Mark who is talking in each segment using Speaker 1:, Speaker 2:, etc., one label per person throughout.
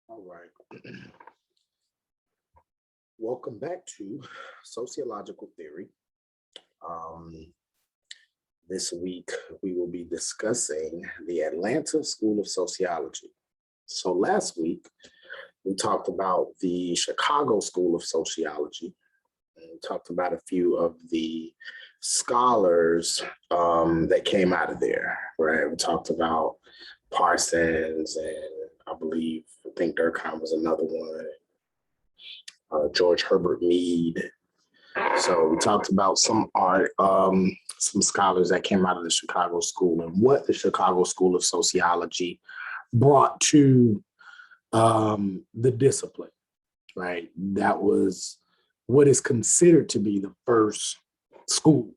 Speaker 1: All right. Welcome back to Sociological Theory. Um, this week, we will be discussing the Atlanta School of Sociology. So last week, we talked about the Chicago School of Sociology. And we talked about a few of the scholars that came out of there, right? We talked about Parsons and I think Durkheim was another one. George Herbert Mead. So we talked about some art, some scholars that came out of the Chicago School and what the Chicago School of Sociology brought to the discipline, right? That was what is considered to be the first school.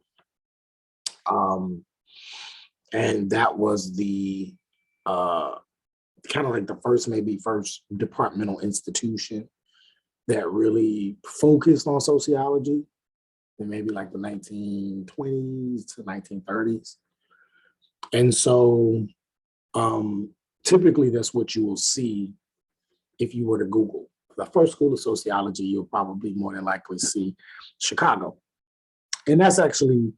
Speaker 1: And that was the kind of like the first departmental institution that really focused on sociology in maybe like the 1920s to 1930s. And so typically that's what you will see if you were to Google the first school of sociology. You'll probably more than likely see Chicago. And that's actually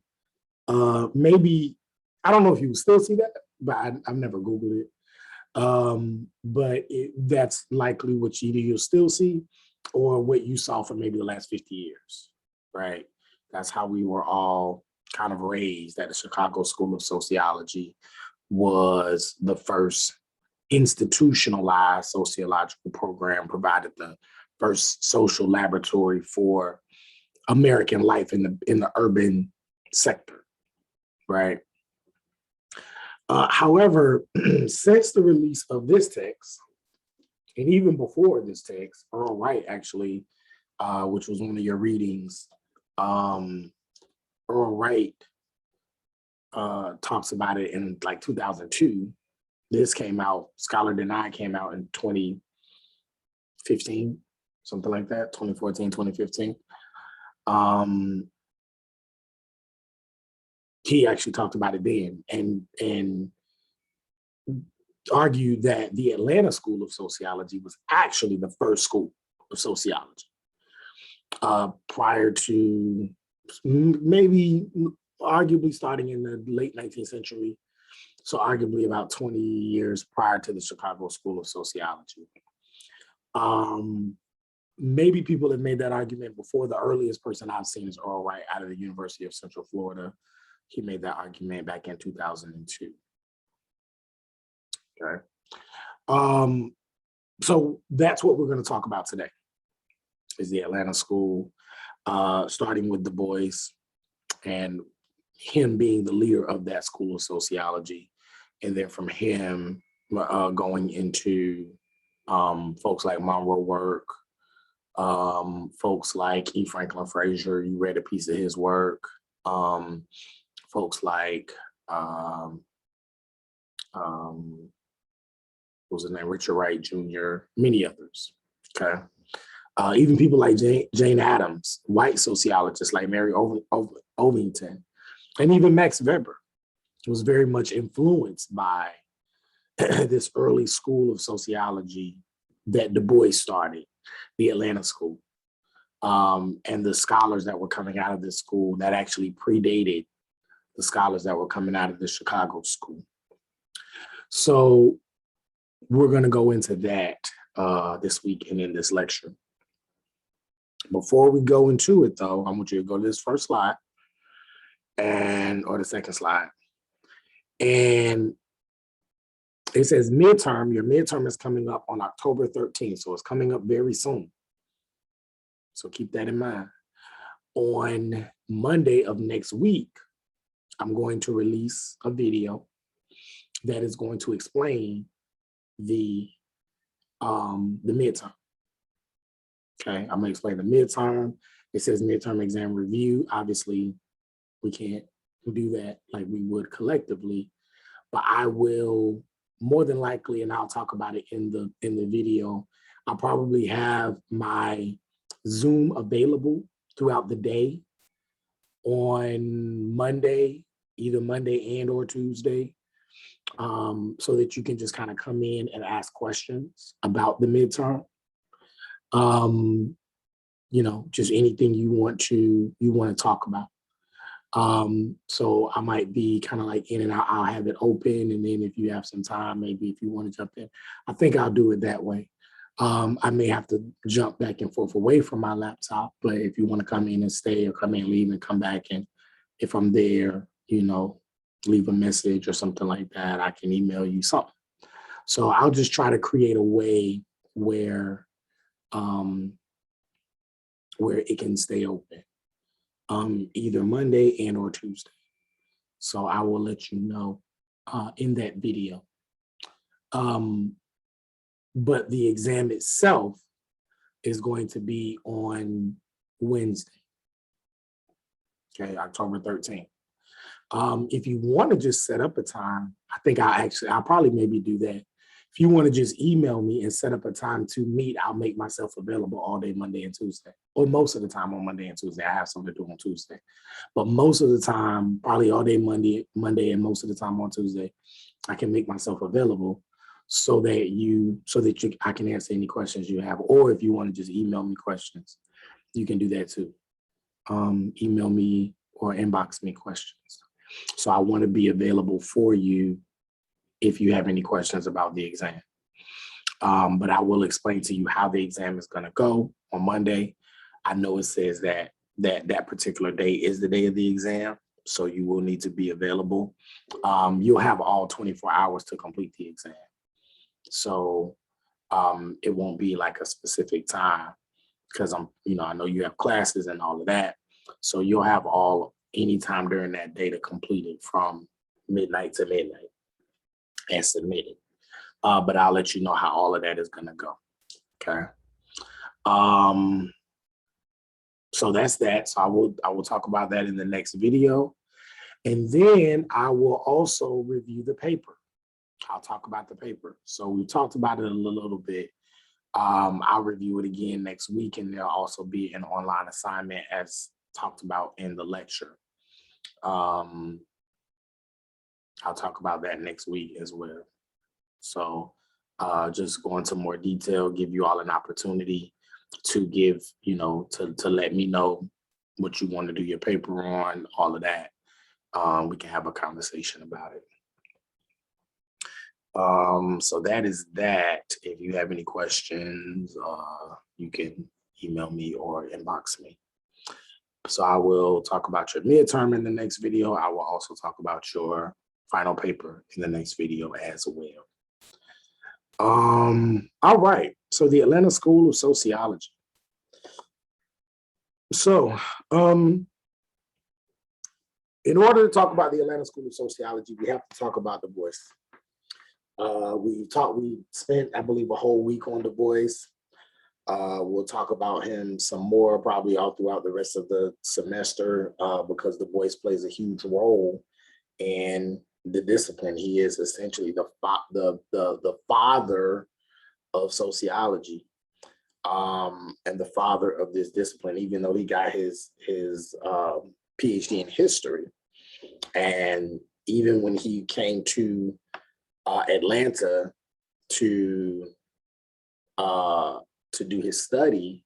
Speaker 1: maybe, I don't know if you will still see that, but I've never Googled it. That's likely what you'll still see or what you saw for maybe the last 50 years, right? That's how we were all kind of raised, that the Chicago School of Sociology was the first institutionalized sociological program, provided the first social laboratory for American life in the urban sector, right? However, since the release of this text, and even before this text, Earl Wright actually, which was one of your readings, Earl Wright talks about it in like 2002. This came out, Scholar Denied came out in 2015, something like that, 2014, 2015. He actually talked about it then and argued that the Atlanta School of Sociology was actually the first school of sociology, prior to maybe arguably starting in the late 19th century. So arguably about 20 years prior to the Chicago School of Sociology. Maybe people have made that argument before. The earliest person I've seen is Earl Wright out of the University of Central Florida. He made that argument back in 2002. Okay. So that's what we're going to talk about today, is the Atlanta School, starting with Du Bois and him being the leader of that school of sociology. And then from him going into folks like Monroe Work, folks like E. Franklin Frazier, you read a piece of his work, folks like, what was his name, Richard Wright Jr., many others, okay? Even people like Jane Addams, white sociologists like Mary Ovington, and even Max Weber was very much influenced by this early school of sociology that Du Bois started, the Atlanta School, and the scholars that were coming out of this school that actually predated the scholars that were coming out of the Chicago School. So we're going to go into that this week and in this lecture. Before we go into it, though, I want you to go to this first slide or the second slide. And it says midterm. Your midterm is coming up on October 13th, so it's coming up very soon. So keep that in mind. On Monday of next week, I'm going to release a video that is going to explain the midterm. Okay, I'm gonna explain the midterm. It says midterm exam review. Obviously, we can't do that like we would collectively, but I will more than likely, and I'll talk about it in the video. I'll probably have my Zoom available throughout the day on Monday, either Monday and or Tuesday, so that you can just kind of come in and ask questions about the midterm. Um, just anything you want to talk about. So I might be kind of like in and out. I'll have it open, and then if you have some time, maybe if you want to jump in, I think I'll do it that way. I may have to jump back and forth away from my laptop, but if you want to come in and stay, or come in, leave, and come back, and if I'm there, leave a message or something like that, I can email you something. So I'll just try to create a way where it can stay open, either Monday and or Tuesday. So I will let you know in that video. But the exam itself is going to be on Wednesday, okay, October 13th. If you want to just set up a time, I think I'll probably maybe do that. If you want to just email me and set up a time to meet, I'll make myself available all day Monday and Tuesday, or most of the time on Monday and Tuesday. I have something to do on Tuesday, but most of the time, probably all day Monday, and most of the time on Tuesday, I can make myself available so that I can answer any questions you have. Or if you want to just email me questions, you can do that too. Email me or inbox me questions. So I want to be available for you if you have any questions about the exam. But I will explain to you how the exam is going to go on Monday. I know it says that particular day is the day of the exam, so you will need to be available. You'll have all 24 hours to complete the exam. So it won't be like a specific time, because I know you have classes and all of that. So you'll have any time during that day to complete it from midnight to midnight and submit it. But I'll let you know how all of that is going to go. Okay. So that's that. So I will talk about that in the next video. And then I will also review the paper. I'll talk about the paper. So we talked about it a little bit. I'll review it again next week, and there'll also be an online assignment as talked about in the lecture. I'll talk about that next week as well. So just go into more detail, give you all an opportunity to give, to let me know what you want to do your paper on, all of that. We can have a conversation about it. So that is that. If you have any questions, you can email me or inbox me. So I will talk about your midterm in the next video. I will also talk about your final paper in the next video as well. All right. So the Atlanta School of Sociology. So in order to talk about the Atlanta School of Sociology, we have to talk about Du Bois. We spent, I believe, a whole week on Du Bois. We'll talk about him some more, probably all throughout the rest of the semester, because Du Bois plays a huge role in the discipline. He is essentially the father of sociology, and the father of this discipline, even though he got his Ph.D. in history. And even when he came to Atlanta to do his study,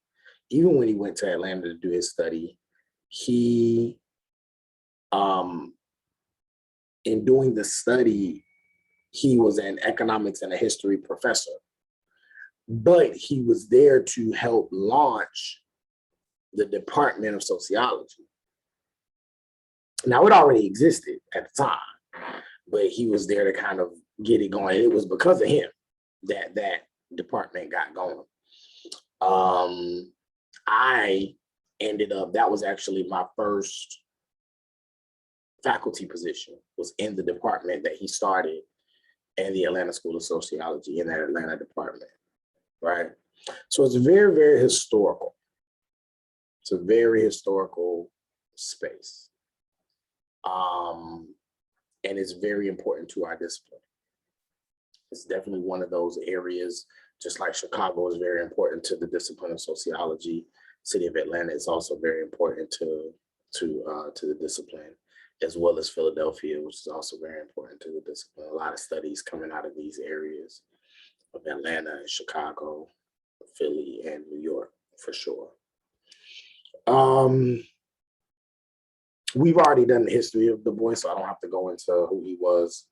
Speaker 1: even when he went to Atlanta to do his study, he, in doing the study, he was an economics and a history professor, but he was there to help launch the Department of Sociology. Now, it already existed at the time, but he was there to kind of get it going. It was because of him that that department got going. I ended up, that was actually my first faculty position, was in the department that he started in the Atlanta School of Sociology, in that Atlanta department, right? So it's very, very historical. It's a very historical space. And it's very important to our discipline. It's definitely one of those areas, just like Chicago is very important to the discipline of sociology. City of Atlanta is also very important to the discipline. as well as Philadelphia, which is also very important to the discipline. A lot of studies coming out of these areas of Atlanta and Chicago, Philly, and New York, for sure. We've already done the history of Du Bois, so I don't have to go into who he was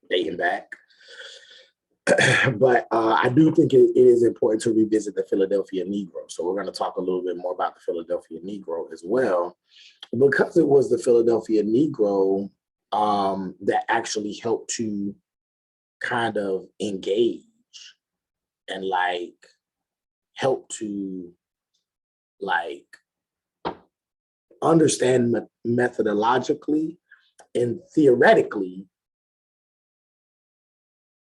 Speaker 1: dating back. But I do think it is important to revisit the Philadelphia Negro. So we're going to talk a little bit more about the Philadelphia Negro as well, because it was the Philadelphia Negro that actually helped to kind of engage and like help to like understand methodologically and theoretically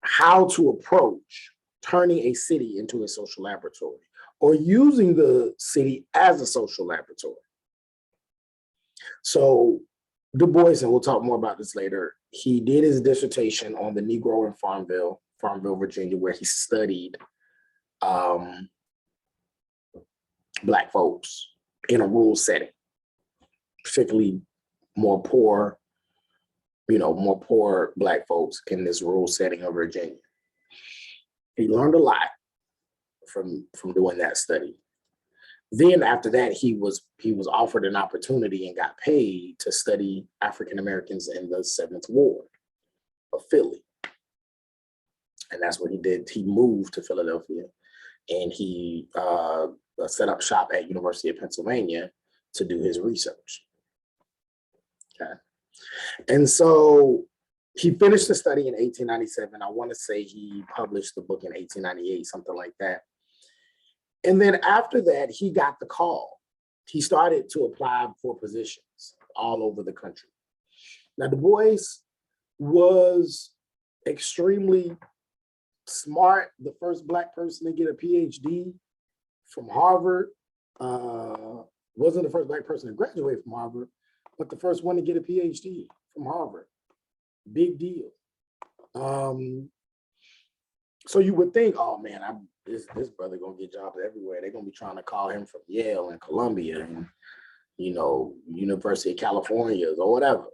Speaker 1: how to approach turning a city into a social laboratory or using the city as a social laboratory. So Du Bois, and we'll talk more about this later, he did his dissertation on the Negro in Farmville, Virginia, where he studied Black folks in a rural setting, particularly more poor Black folks in this rural setting of Virginia. He learned a lot from doing that study. Then after that, he was offered an opportunity and got paid to study African Americans in the 7th Ward of Philly. And that's what he did. He moved to Philadelphia and he set up shop at University of Pennsylvania to do his research. Okay. And so he finished the study in 1897. I want to say he published the book in 1898, something like that. And then after that, he got the call. He started to apply for positions all over the country. Now, Du Bois was extremely smart, the first Black person to get a Ph.D. from Harvard. Wasn't the first Black person to graduate from Harvard, but the first one to get a Ph.D. from Harvard. Big deal. So you would think, oh man, this brother gonna get jobs everywhere. They're gonna be trying to call him from Yale and Columbia and University of California or whatever.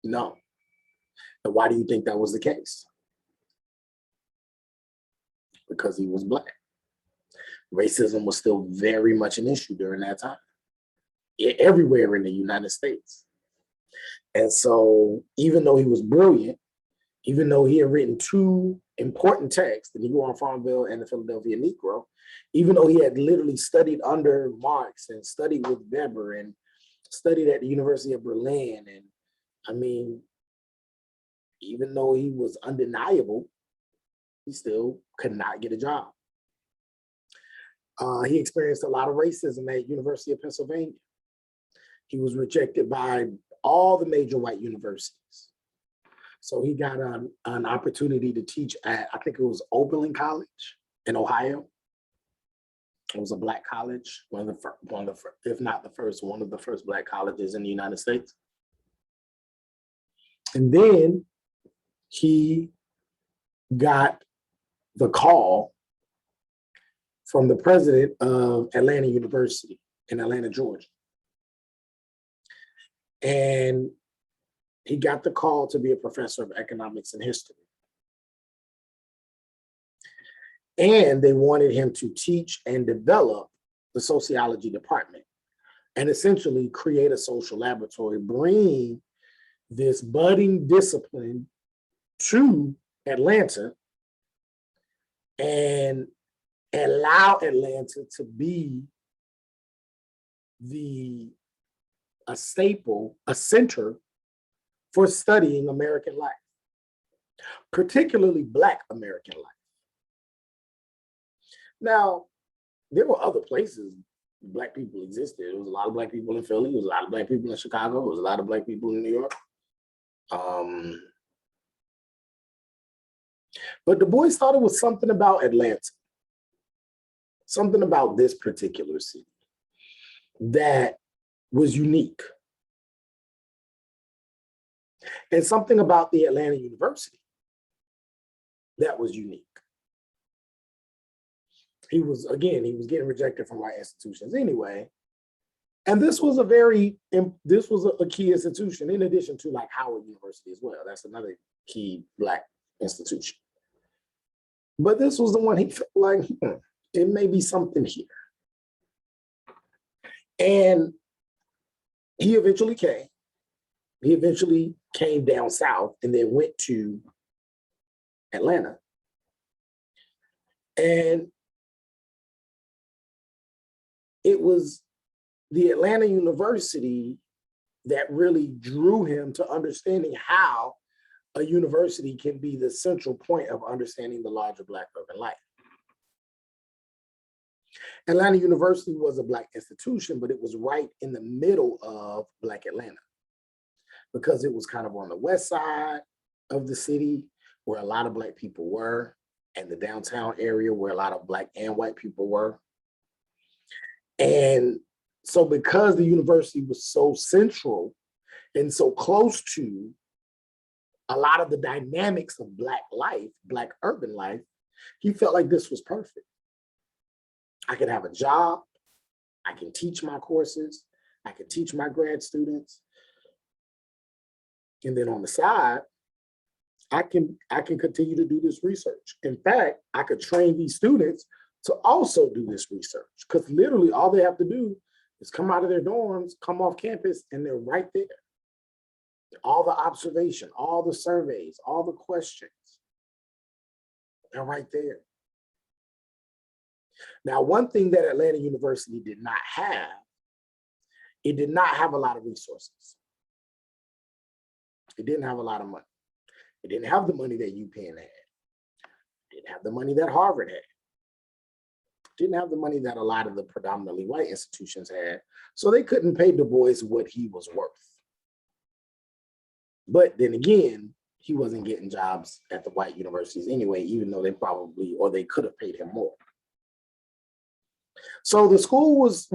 Speaker 1: No. And why do you think that was the case? Because he was Black. Racism was still very much an issue during that time, everywhere in the United States. And so even though he was brilliant, even though he had written 2 important texts, the Negro on Farmville and the Philadelphia Negro, even though he had literally studied under Marx and studied with Weber and studied at the University of Berlin, and I mean, even though he was undeniable, he still could not get a job. He experienced a lot of racism at University of Pennsylvania. He was rejected by all the major white universities. So he got an opportunity to teach at, I think it was Oberlin College in Ohio. It was a Black college, one of the if not the first, one of the first Black colleges in the United States. And then he got the call from the president of Atlanta University in Atlanta, Georgia. And he got the call to be a professor of economics and history. And they wanted him to teach and develop the sociology department and essentially create a social laboratory, bring this budding discipline to Atlanta and allow Atlanta to be a staple, a center for studying American life, particularly Black American life. Now, there were other places Black people existed. There was a lot of Black people in Philly. There was a lot of Black people in Chicago. There was a lot of Black people in New York. But Du Bois thought it was something about Atlanta, something about this particular city that was unique. And something about the Atlanta University that was unique. He was getting rejected from white institutions anyway. And this was a key institution in addition to like Howard University as well. That's another key Black institution. But this was the one he felt like, it may be something here. And he eventually came. He eventually came down south and then went to Atlanta. And it was the Atlanta University that really drew him to understanding how a university can be the central point of understanding the larger Black urban life. Atlanta University was a Black institution, but it was right in the middle of Black Atlanta because it was kind of on the west side of the city where a lot of Black people were, and the downtown area where a lot of Black and white people were. And so because the university was so central and so close to a lot of the dynamics of Black life, Black urban life, he felt like this was perfect. I could have a job, I can teach my courses, I can teach my grad students. And then on the side, I can continue to do this research. In fact, I could train these students to also do this research, because literally all they have to do is come out of their dorms, come off campus, and they're right there. All the observation, all the surveys, all the questions, they're right there. Now, one thing that Atlanta University did not have, it did not have a lot of resources. It didn't have a lot of money. It didn't have the money that UPenn had. It didn't have the money that Harvard had. It didn't have the money that a lot of the predominantly white institutions had. So they couldn't pay Du Bois what he was worth. But then again, he wasn't getting jobs at the white universities anyway, even though they probably, or they could have paid him more. So the school was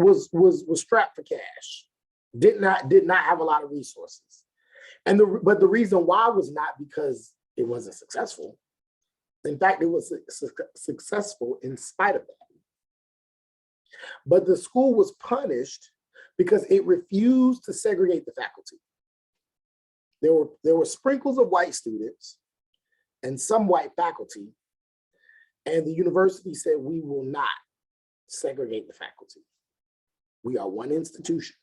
Speaker 1: strapped for cash. Did not have a lot of resources. But the reason why was not because it wasn't successful. In fact, it was successful in spite of that. But the school was punished because it refused to segregate the faculty. There were sprinkles of white students and some white faculty, and the university said, we will not segregate the faculty. We are one institution.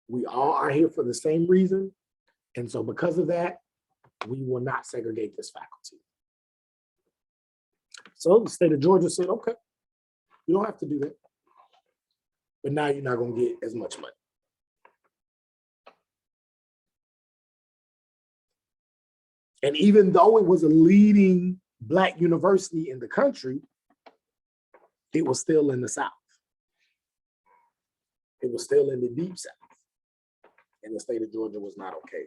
Speaker 1: We all are here for the same reason. And so because of that, we will not segregate this faculty. So the state of Georgia said, okay, you don't have to do that. But now you're not going to get as much money. And even though it was a leading Black university in the country, it was still in the South. It was still in the deep South. And the state of Georgia was not okay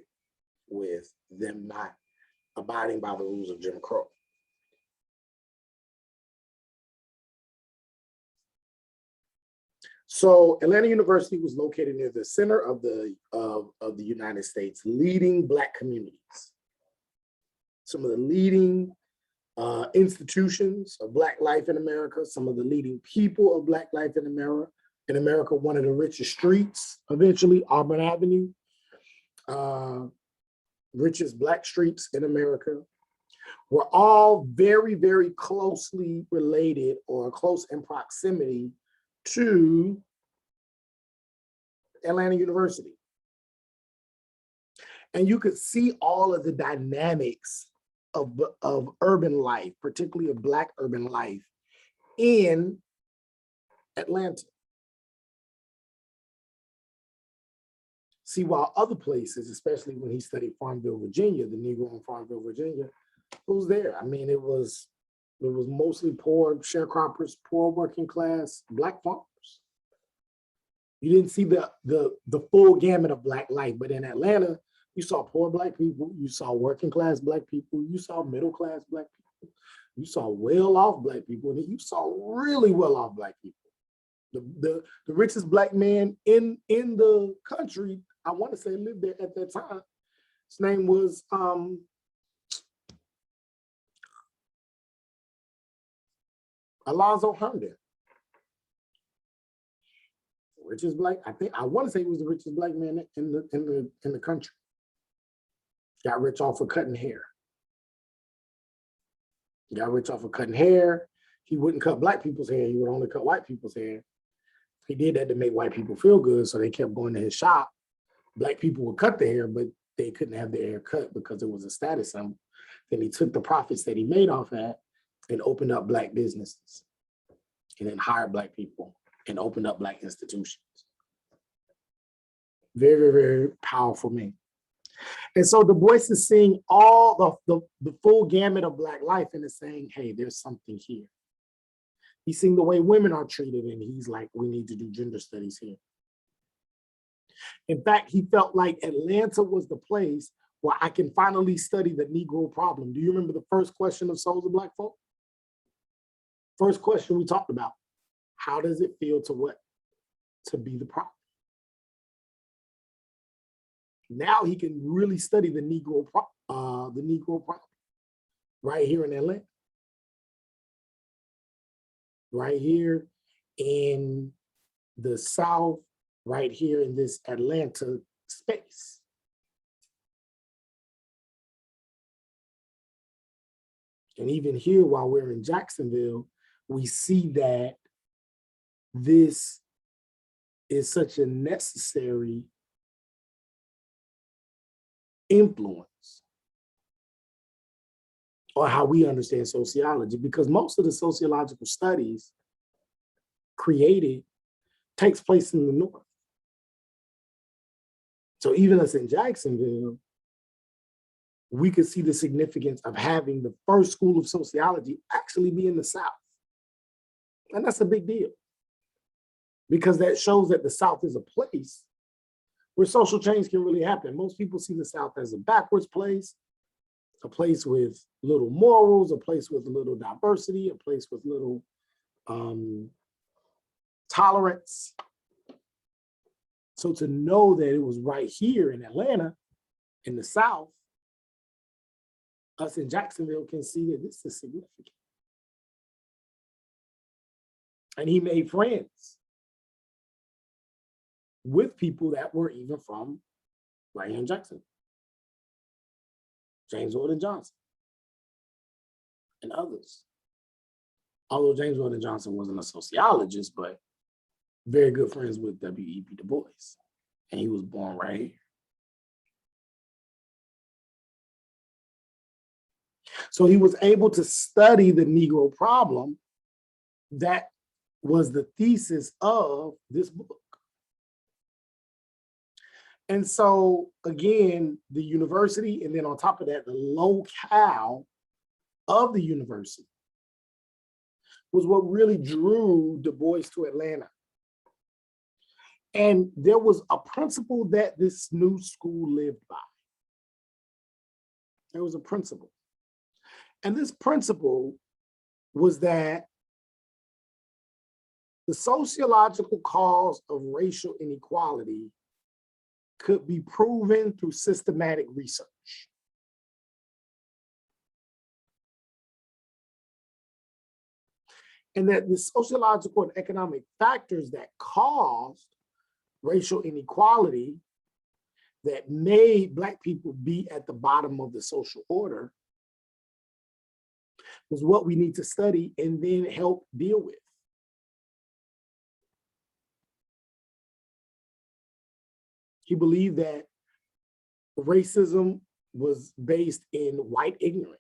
Speaker 1: with them not abiding by the rules of Jim Crow. So Atlanta University was located near the center of the United States, leading Black communities. Some of the leading institutions of Black life in America, some of the leading people of Black life in America, one of the richest streets, eventually, Auburn Avenue, richest Black streets in America, were all very, very closely related or close in proximity to Atlanta University. And you could see all of the dynamics of urban life, particularly of Black urban life in Atlanta. See, while other places, especially when he studied Farmville, Virginia, the Negro in Farmville, Virginia, who's there? I mean, it was mostly poor sharecroppers, poor working class Black farmers. You didn't see the full gamut of Black life, but in Atlanta, you saw poor Black people, you saw working class Black people, you saw middle class Black people, you saw well-off Black people, and you saw really well-off Black people. The richest Black man in the country, I want to say, lived there at that time. His name was Alonzo Herndon. richest black, I want to say he was the richest black man in the country. Got rich off of cutting hair. Got rich off of cutting hair. He wouldn't cut black people's hair. He would only cut white people's hair. He did that to make white people feel good, so they kept going to his shop. Black people would cut their hair, but they couldn't have their hair cut because it was a status symbol. Then he took the profits that he made off that and opened up black businesses, and then hired black people and opened up black institutions. Very, very, very powerful man. And so Du Bois is seeing all the full gamut of black life and is saying, hey, there's something here. He's seeing the way women are treated, and he's like, we need to do gender studies here. In fact, he felt like Atlanta was the place where I can finally study the Negro problem. Do you remember the first question of Souls of Black Folk? First question we talked about. How does it feel to what? To be the problem. Now he can really study the Negro problem right here in Atlanta. Right here in the South, right here in this Atlanta space. And even here, while we're in Jacksonville, we see that this is such a necessary influence on how we understand sociology, because most of the sociological studies created takes place in the North. So even us in Jacksonville, we could see the significance of having the first school of sociology actually be in the South. And that's a big deal, because that shows that the South is a place where social change can really happen. Most people see the South as a backwards place, a place with little morals, a place with little diversity, a place with little tolerance. So to know that it was right here in Atlanta, in the South, us in Jacksonville can see that this is significant. And he made friends with people that were even from right here in Jackson. James Weldon Johnson and others. Although James Weldon Johnson wasn't a sociologist, but very good friends with W.E.B. Du Bois. And he was born right here. So he was able to study the Negro problem. That was the thesis of this book. And so again, the university, and then on top of that, the locale of the university was what really drew Du Bois to Atlanta. And there was a principle that this new school lived by. There was a principle. And this principle was that the sociological cause of racial inequality could be proven through systematic research. And that the sociological and economic factors that caused racial inequality, that made Black people be at the bottom of the social order, was what we need to study and then help deal with. He believed that racism was based in white ignorance.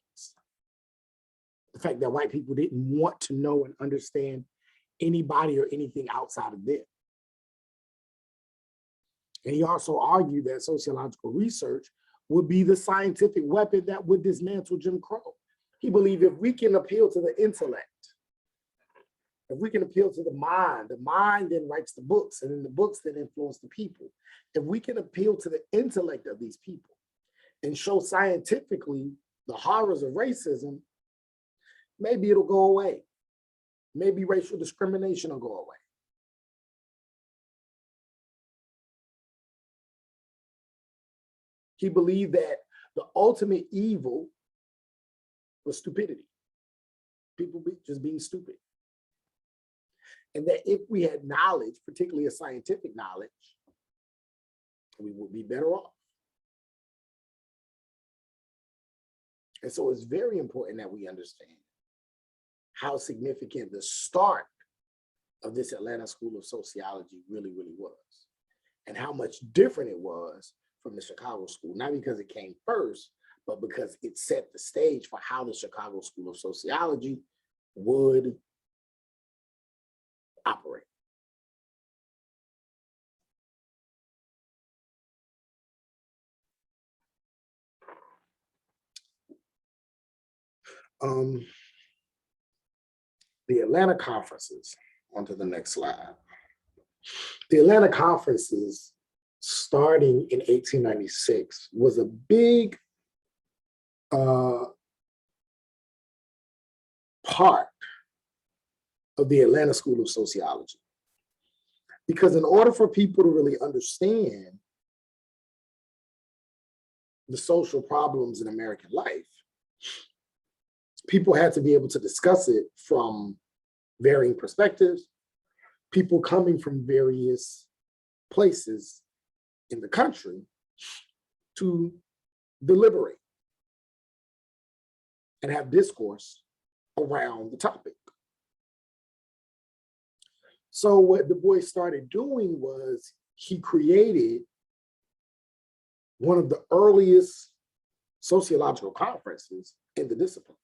Speaker 1: The fact that white people didn't want to know and understand anybody or anything outside of them. And he also argued that sociological research would be the scientific weapon that would dismantle Jim Crow. He believed if we can appeal to the intellect, if we can appeal to the mind then writes the books, and then the books then influence the people. If we can appeal to the intellect of these people and show scientifically the horrors of racism, maybe it'll go away. Maybe racial discrimination will go away. He believed that the ultimate evil was stupidity. People just being stupid. And that if we had knowledge, particularly a scientific knowledge, we would be better off. And so it's very important that we understand how significant the start of this Atlanta School of Sociology really, really was, and how much different it was from the Chicago School, not because it came first, but because it set the stage for how the Chicago School of Sociology would operate. The Atlanta conferences, onto the next slide. The Atlanta conferences, starting in 1896, was a big part of the Atlanta School of Sociology. Because in order for people to really understand the social problems in American life, people had to be able to discuss it from varying perspectives, people coming from various places in the country to deliberate and have discourse around the topic. So what Du Bois started doing was he created one of the earliest sociological conferences in the discipline.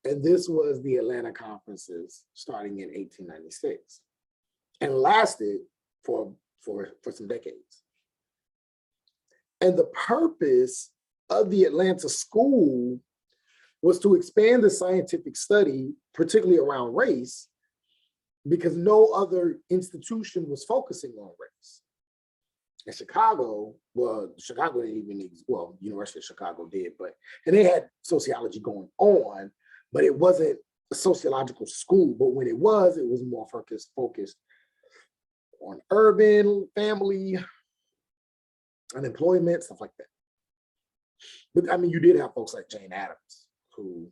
Speaker 1: And this was the Atlanta conferences starting in 1896 and lasted for some decades. And the purpose of the Atlanta School was to expand the scientific study, particularly around race, because no other institution was focusing on race. In Chicago, well, Chicago didn't even exist, well, University of Chicago did, and they had sociology going on, but it wasn't a sociological school. But when it was more focused on urban, family, unemployment, stuff like that. But I mean, you did have folks like Jane Addams who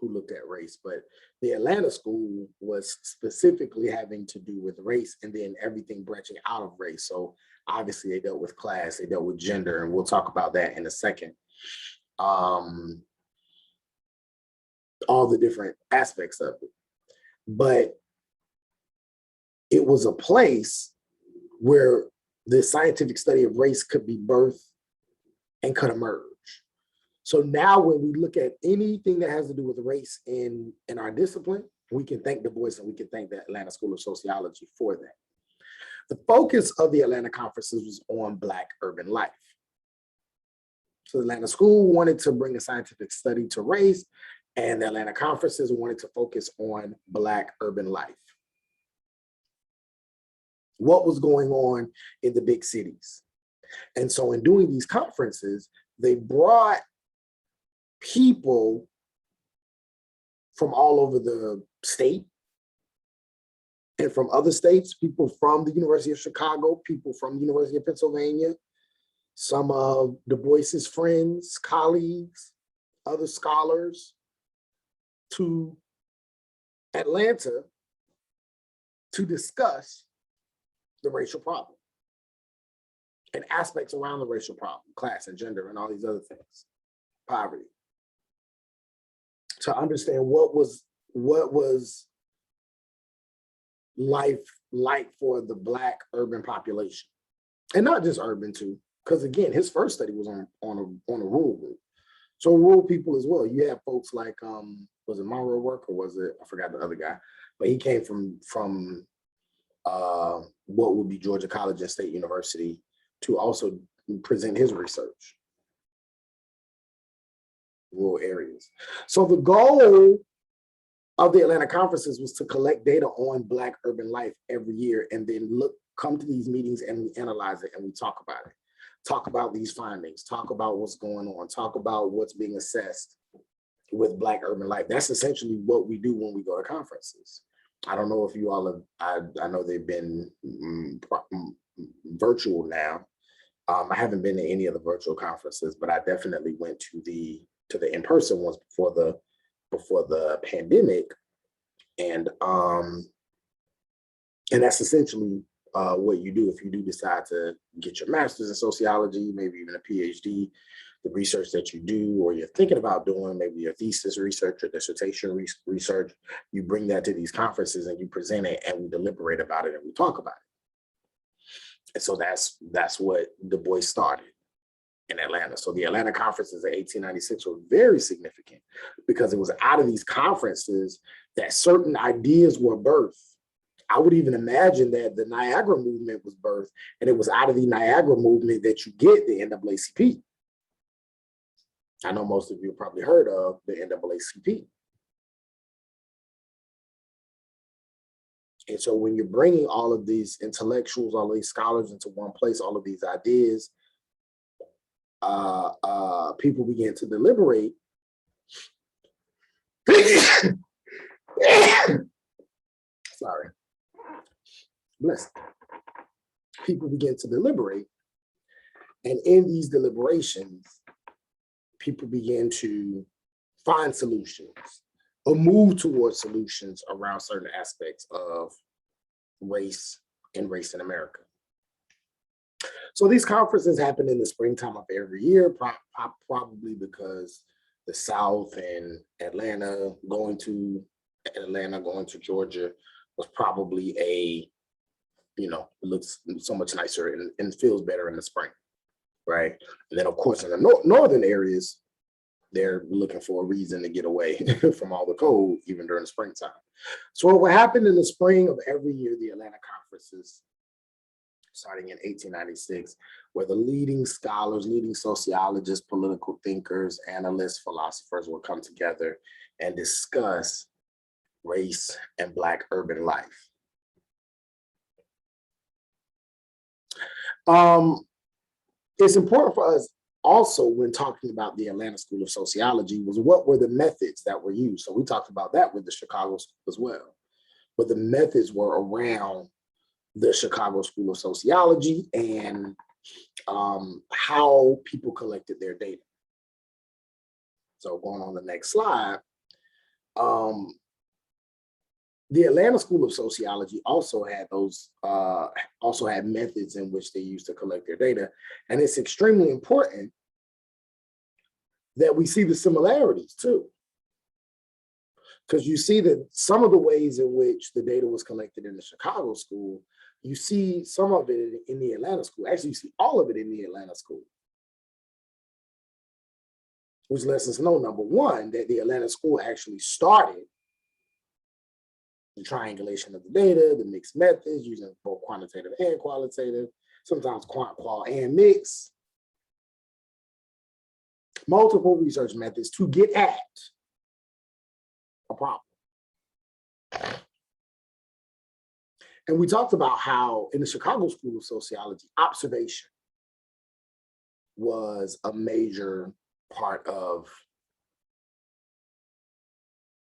Speaker 1: looked at race, but the Atlanta School was specifically having to do with race and then everything branching out of race. So obviously they dealt with class, they dealt with gender, and we'll talk about that in a second. All the different aspects of it. But it was a place where the scientific study of race could be birthed and could emerge. So now when we look at anything that has to do with race in our discipline, we can thank Du Bois and we can thank the Atlanta School of Sociology for that. The focus of the Atlanta conferences was on Black urban life. So the Atlanta School wanted to bring a scientific study to race, and the Atlanta conferences wanted to focus on Black urban life. What was going on in the big cities? And so in doing these conferences, they brought people from all over the state and from other states, people from the University of Chicago, people from the University of Pennsylvania, some of Du Bois's friends, colleagues, other scholars, to Atlanta to discuss the racial problem and aspects around the racial problem, class and gender and all these other things, poverty. To understand what was life like for the Black urban population, and not just urban too, because again, his first study was on a rural group, so rural people as well. You have folks like was it Monroe Work or was it, I forgot the other guy, but he came from what would be Georgia College and State University to also present his research. Rural areas. So the goal of the Atlanta conferences was to collect data on Black urban life every year and then come to these meetings and we analyze it and we talk about it. Talk about these findings, talk about what's going on, talk about what's being assessed with Black urban life. That's essentially what we do when we go to conferences. I don't know if you all have, I know they've been virtual now. I haven't been to any of the virtual conferences, but I definitely went to the in-person ones before the pandemic. And that's essentially what you do if you do decide to get your master's in sociology, maybe even a PhD. The research that you do or you're thinking about doing, maybe your thesis research or dissertation research, you bring that to these conferences and you present it and we deliberate about it and we talk about it. And so that's what Du Bois started in Atlanta. So the Atlanta conferences of 1896 were very significant because it was out of these conferences that certain ideas were birthed. I would even imagine that the Niagara movement was birthed, and it was out of the Niagara movement that you get the NAACP. I know most of you have probably heard of the NAACP. And so when you're bringing all of these intellectuals, all of these scholars into one place, all of these ideas, people begin to deliberate. Sorry. Bless. People begin to deliberate. And in these deliberations, people begin to find solutions or move towards solutions around certain aspects of race and race in America. So these conferences happen in the springtime of every year, probably because the South and Atlanta, going to Georgia was probably it looks so much nicer and feels better in the spring, right? And then of course in the northern areas, they're looking for a reason to get away from all the cold, even during the springtime. So what happened in the spring of every year, the Atlanta conferences, starting in 1896, where the leading scholars, leading sociologists, political thinkers, analysts, philosophers will come together and discuss race and Black urban life. It's important for us also when talking about the Atlanta School of Sociology was what were the methods that were used. So we talked about that with the Chicago School as well. But the methods were around the Chicago School of Sociology and how people collected their data. So going on the next slide, the Atlanta School of Sociology also had methods in which they used to collect their data. And it's extremely important that we see the similarities too. Because you see that some of the ways in which the data was collected in the Chicago school, you see some of it in the Atlanta school. Actually, you see all of it in the Atlanta school. Which lets us know, number one, that the Atlanta school actually started the triangulation of the data, the mixed methods, using both quantitative and qualitative, sometimes qual and mix, multiple research methods to get at a problem. And we talked about how in the Chicago School of Sociology, observation was a major part of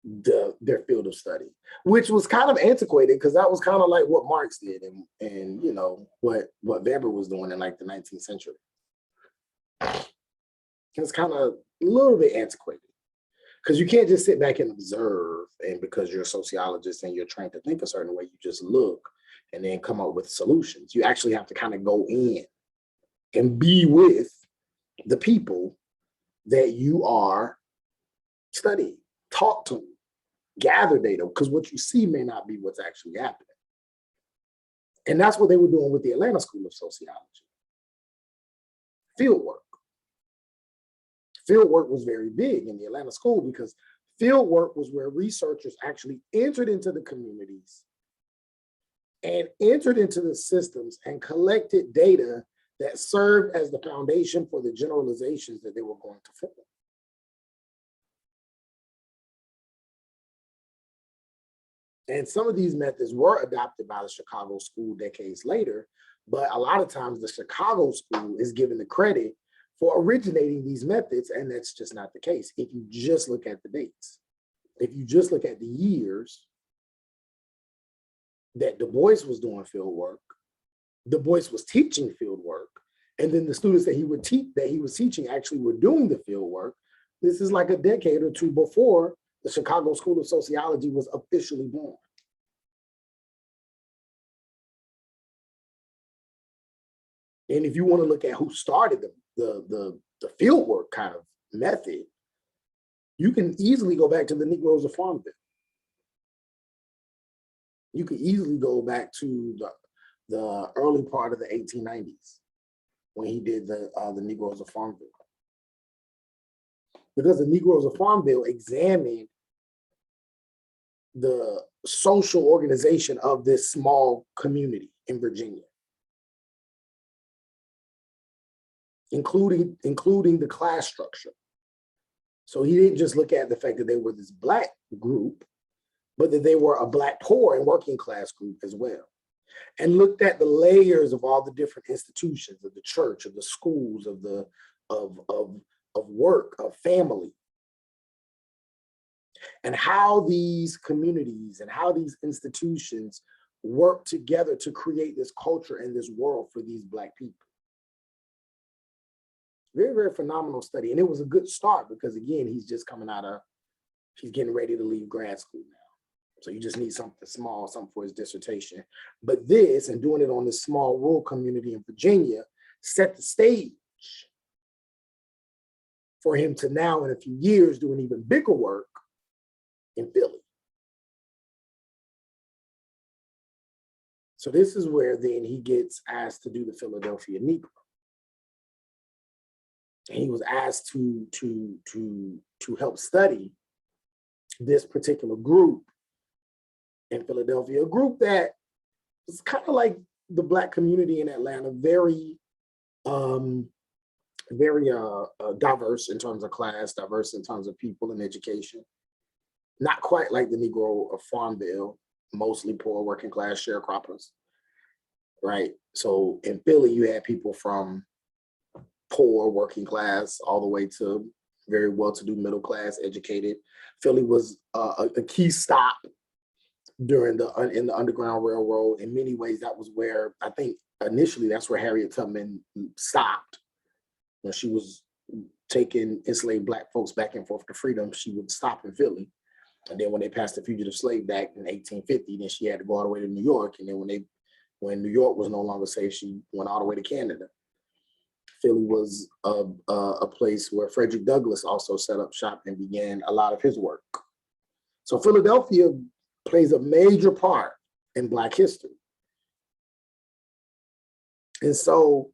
Speaker 1: their field of study, which was kind of antiquated because that was kind of like what Marx did and you know what Weber was doing in like the 19th century. It's kind of a little bit antiquated because you can't just sit back and observe, and because you're a sociologist and you're trying to think a certain way, you just look and then come up with solutions. You actually have to kind of go in and be with the people that you are studying, talk to them, gather data, because what you see may not be what's actually happening. And that's what they were doing with the Atlanta School of Sociology. Field work. Field work was very big in the Atlanta school because field work was where researchers actually entered into the communities and entered into the systems and collected data that served as the foundation for the generalizations that they were going to form. And some of these methods were adopted by the Chicago school decades later, but a lot of times the Chicago school is given the credit for originating these methods, and that's just not the case. If you just look at the dates, if you just look at the years that Du Bois was doing field work, Du Bois was teaching field work, and then the students that he was teaching actually were doing the field work. This is like a decade or two before The Chicago School of Sociology was officially born. And if you want to look at who started the fieldwork kind of method, you can easily go back to the Negroes of Farmville. You can easily go back to the early part of the 1890s when he did the Negroes of Farmville. Because the Negroes of Farmville examined the social organization of this small community in Virginia, including the class structure. So he didn't just look at the fact that they were this Black group, but that they were a Black poor and working class group as well. And looked at the layers of all the different institutions of the church, of the schools, of work, of family, and how these communities and how these institutions work together to create this culture and this world for these Black people. Very, very phenomenal study. And it was a good start because, again, he's getting ready to leave grad school now. So you just need something small, something for his dissertation. But this, and doing it on this small rural community in Virginia, set the stage for him to now, in a few years, do an even bigger work in Philly. So this is where then he gets asked to do the Philadelphia Negro. And he was asked to help study this particular group in Philadelphia, a group that was kind of like the Black community in Atlanta, very diverse in terms of class, diverse in terms of people and education. Not quite like the Negro of Farmville, mostly poor working class sharecroppers, right? So in Philly, you had people from poor working class all the way to very well-to-do middle class, educated. Philly was a key stop during in the Underground Railroad. In many ways, that was where, I think initially that's where Harriet Tubman stopped. When she was taking enslaved Black folks back and forth to freedom, she would stop in Philly. And then when they passed the Fugitive Slave Act in 1850, then she had to go all the way to New York. And then when New York was no longer safe, she went all the way to Canada. Philly was a place where Frederick Douglass also set up shop and began a lot of his work. So Philadelphia plays a major part in Black history. And so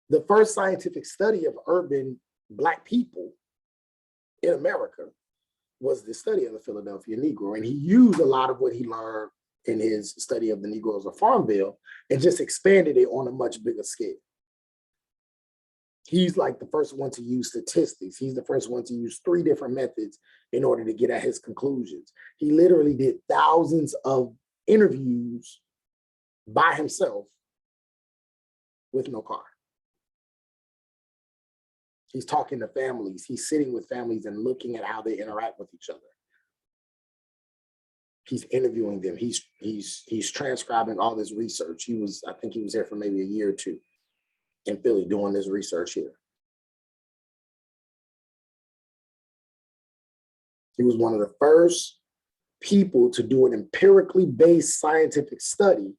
Speaker 1: the first scientific study of urban Black people in America was the study of the Philadelphia Negro. And he used a lot of what he learned in his study of the Negroes of Farmville and just expanded it on a much bigger scale. He's like the first one to use statistics. He's the first one to use 3 different methods in order to get at his conclusions. He literally did thousands of interviews by himself with no car. He's talking to families. He's sitting with families and looking at how they interact with each other. He's interviewing them. He's transcribing all this research. I think he was there for maybe a year or 2 in Philly doing this research here. He was one of the first people to do an empirically based scientific study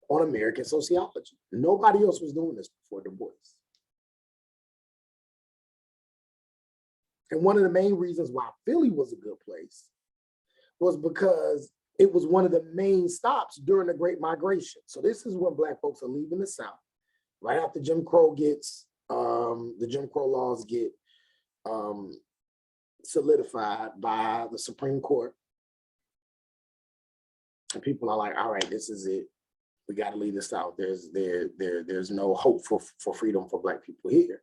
Speaker 1: on American sociology. Nobody else was doing this before Du Bois. And one of the main reasons why Philly was a good place was because it was one of the main stops during the Great Migration. So this is when Black folks are leaving the South, right after Jim Crow the Jim Crow laws get solidified by the Supreme Court. And people are like, all right, this is it. We got to leave the South. There's no hope for freedom for Black people here.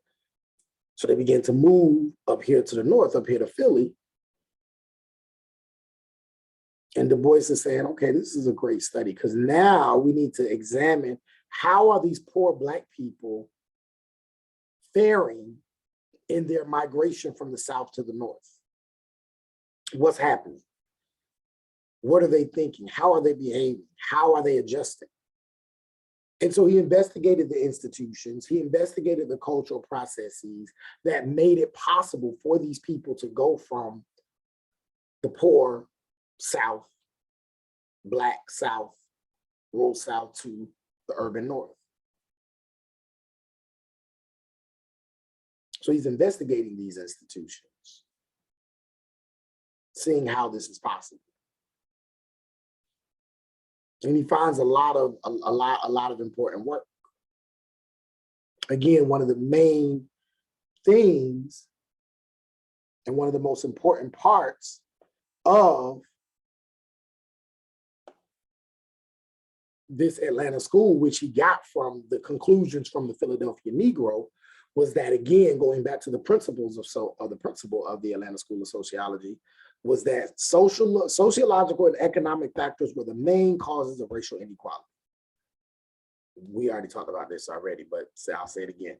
Speaker 1: So they began to move up here to the north, up here to Philly. And Du Bois is saying, okay, this is a great study because now we need to examine how are these poor Black people faring in their migration from the South to the North? What's happening? What are they thinking? How are they behaving? How are they adjusting? And so he investigated the institutions, he investigated the cultural processes that made it possible for these people to go from the poor South, Black South, rural South to the urban North. So he's investigating these institutions, seeing how this is possible. And he finds a lot of important work. Again, one of the main things and one of the most important parts of this Atlanta school, which he got from the conclusions from the Philadelphia Negro, was that, again, going back to the principles of the principle of the Atlanta School of Sociology, was that sociological and economic factors were the main causes of racial inequality. We already talked about this already, but I'll say it again.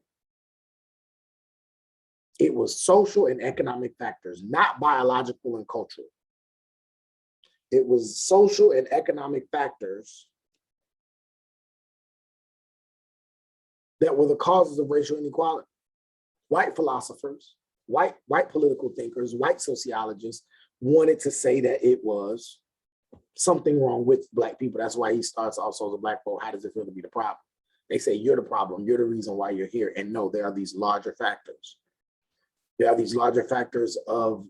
Speaker 1: It was social and economic factors, not biological and cultural. It was social and economic factors that were the causes of racial inequality. White philosophers, white political thinkers, white sociologists wanted to say that it was something wrong with Black people. That's why he starts also as a Black folk. How does it feel to be the problem? They say, you're the problem. You're the reason why you're here. And no, there are these larger factors. There are these larger factors of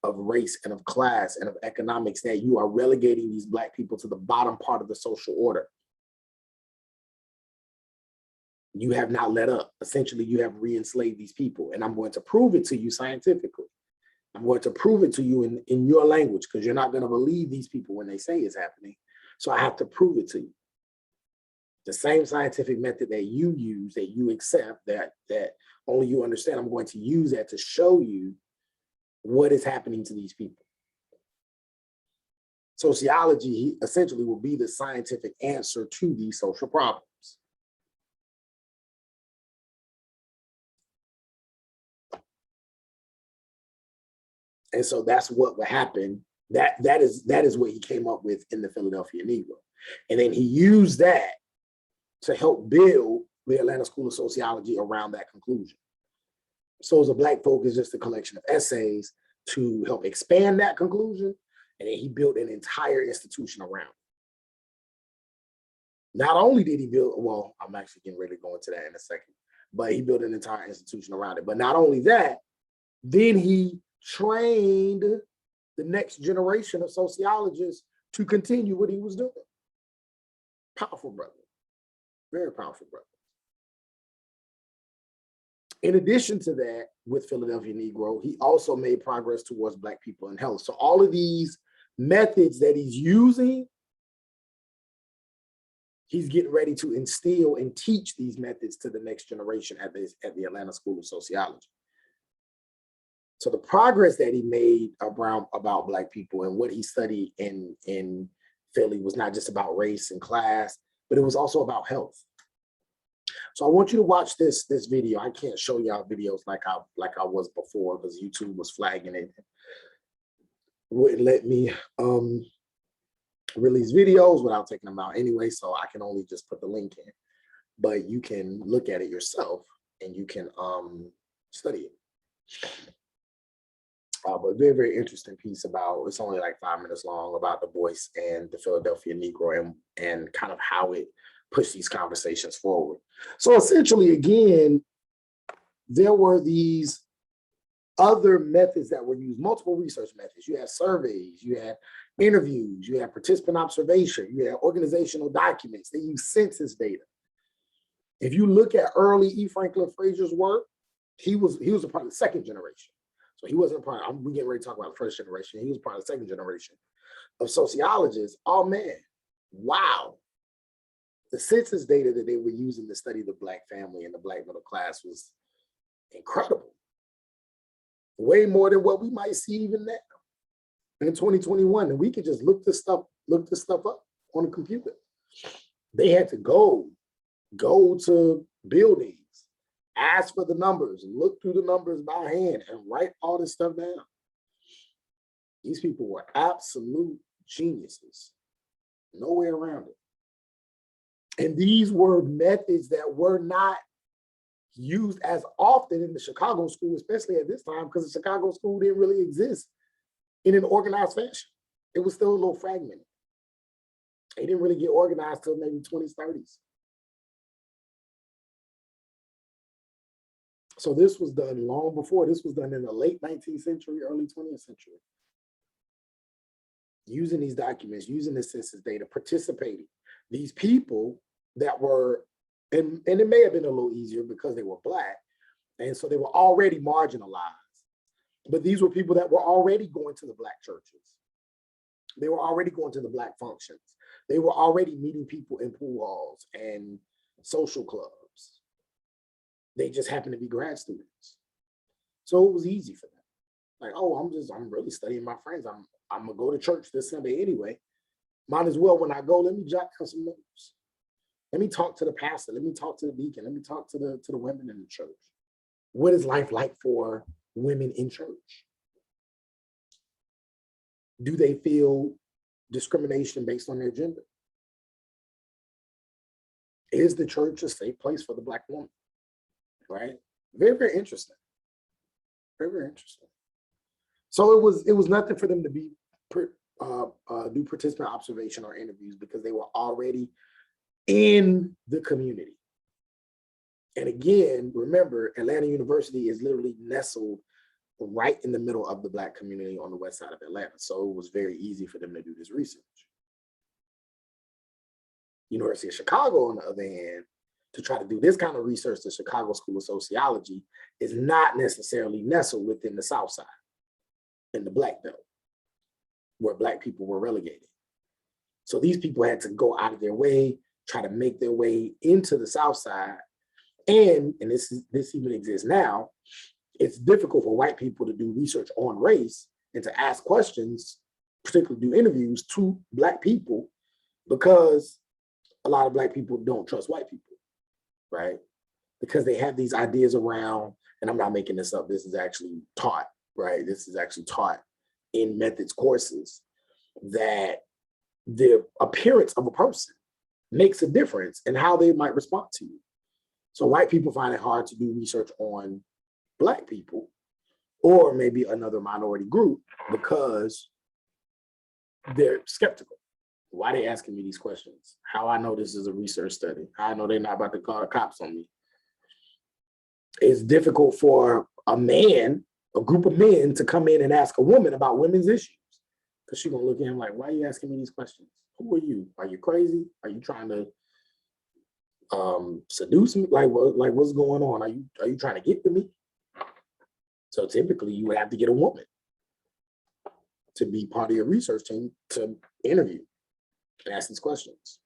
Speaker 1: race and of class and of economics that you are relegating these Black people to the bottom part of the social order. You have not let up. Essentially, you have re-enslaved these people. And I'm going to prove it to you scientifically. I'm going to prove it to you in your language, because you're not going to believe these people when they say it's happening. So I have to prove it to you. The same scientific method that you use, that you accept, that only you understand, I'm going to use that to show you what is happening to these people. Sociology essentially will be the scientific answer to these social problems. And so that's what would happen. That is what he came up with in the Philadelphia Negro. And then he used that to help build the Atlanta School of Sociology around that conclusion. So as a Black folk is just a collection of essays to help expand that conclusion. And then he built an entire institution around it. Not only did he build, well, I'm actually getting ready to go into that in a second, but he built an entire institution around it. But not only that, then he trained the next generation of sociologists to continue what he was doing. Powerful brother, very powerful brother. In addition to that, with Philadelphia Negro, he also made progress towards Black people in health. So all of these methods that he's using, he's getting ready to instill and teach these methods to the next generation at the Atlanta School of Sociology. So the progress that he made about Black people and what he studied in Philly was not just about race and class, but it was also about health. So I want you to watch this video. I can't show y'all videos like I was before because YouTube was flagging it. Wouldn't let me release videos without taking them out anyway, so I can only just put the link in. But you can look at it yourself and you can study it. But very, very interesting piece about, it's only like 5 minutes long, about Du Bois and the Philadelphia Negro and kind of how it pushed these conversations forward. So essentially, again, there were these other methods that were used, multiple research methods. You had surveys, you had interviews, you had participant observation, you had organizational documents. They use census data. If you look at early E. Franklin Frazier's work, he was a part of the second generation. So he wasn't a part of, we're getting ready to talk about the first generation. He was part of the second generation of sociologists. Oh man, wow. The census data that they were using to study the Black family and the Black middle class was incredible. Way more than what we might see even now in 2021. And we could just look this stuff up on a computer. They had to go to buildings, ask for the numbers, look through the numbers by hand, and write all this stuff down. These people were absolute geniuses. No way around it. And these were methods that were not used as often in the Chicago school, especially at this time, because the Chicago school didn't really exist in an organized fashion. It was still a little fragmented. It didn't really get organized till maybe 20s, 30s. So this was done long before. This was done in the late 19th century, early 20th century. Using these documents, using the census data, participating. These people that were, and it may have been a little easier because they were Black, and so they were already marginalized. But these were people that were already going to the Black churches. They were already going to the Black functions. They were already meeting people in pool halls and social clubs. They just happened to be grad students. So it was easy for them. Like, oh, I'm really studying my friends. I'm gonna go to church this Sunday anyway. Might as well, when I go, let me jot down some notes. Let me talk to the pastor. Let me talk to the deacon. Let me talk to the women in the church. What is life like for women in church? Do they feel discrimination based on their gender? Is the church a safe place for the Black woman? Right? Very, very interesting. Very, very interesting. So it was nothing for them to be do participant observation or interviews because they were already in the community. And again, remember, Atlanta University is literally nestled right in the middle of the Black community on the west side of Atlanta. So it was very easy for them to do this research. University of Chicago, on the other hand, to try to do this kind of research, the Chicago School of Sociology is not necessarily nestled within the South Side in the Black Belt, where Black people were relegated. So these people had to go out of their way, try to make their way into the South Side. And this even exists now, it's difficult for white people to do research on race and to ask questions, particularly do interviews to Black people, because a lot of Black people don't trust white people, right? Because they have these ideas around, and I'm not making this up, this is actually taught, right? This is actually taught in methods courses, that the appearance of a person makes a difference in how they might respond to you. So white people find it hard to do research on Black people, or maybe another minority group, because they're skeptical. Why are they asking me these questions? How I know this is a research study? How I know they're not about to call the cops on me? It's difficult for a man, a group of men, to come in and ask a woman about women's issues, because she's gonna look at him like, why are you asking me these questions? Who are you? Are you crazy? Are you trying to seduce me? Like what's going on? Are you trying to get to me? So typically you would have to get a woman to be part of your research team to interview and ask these questions.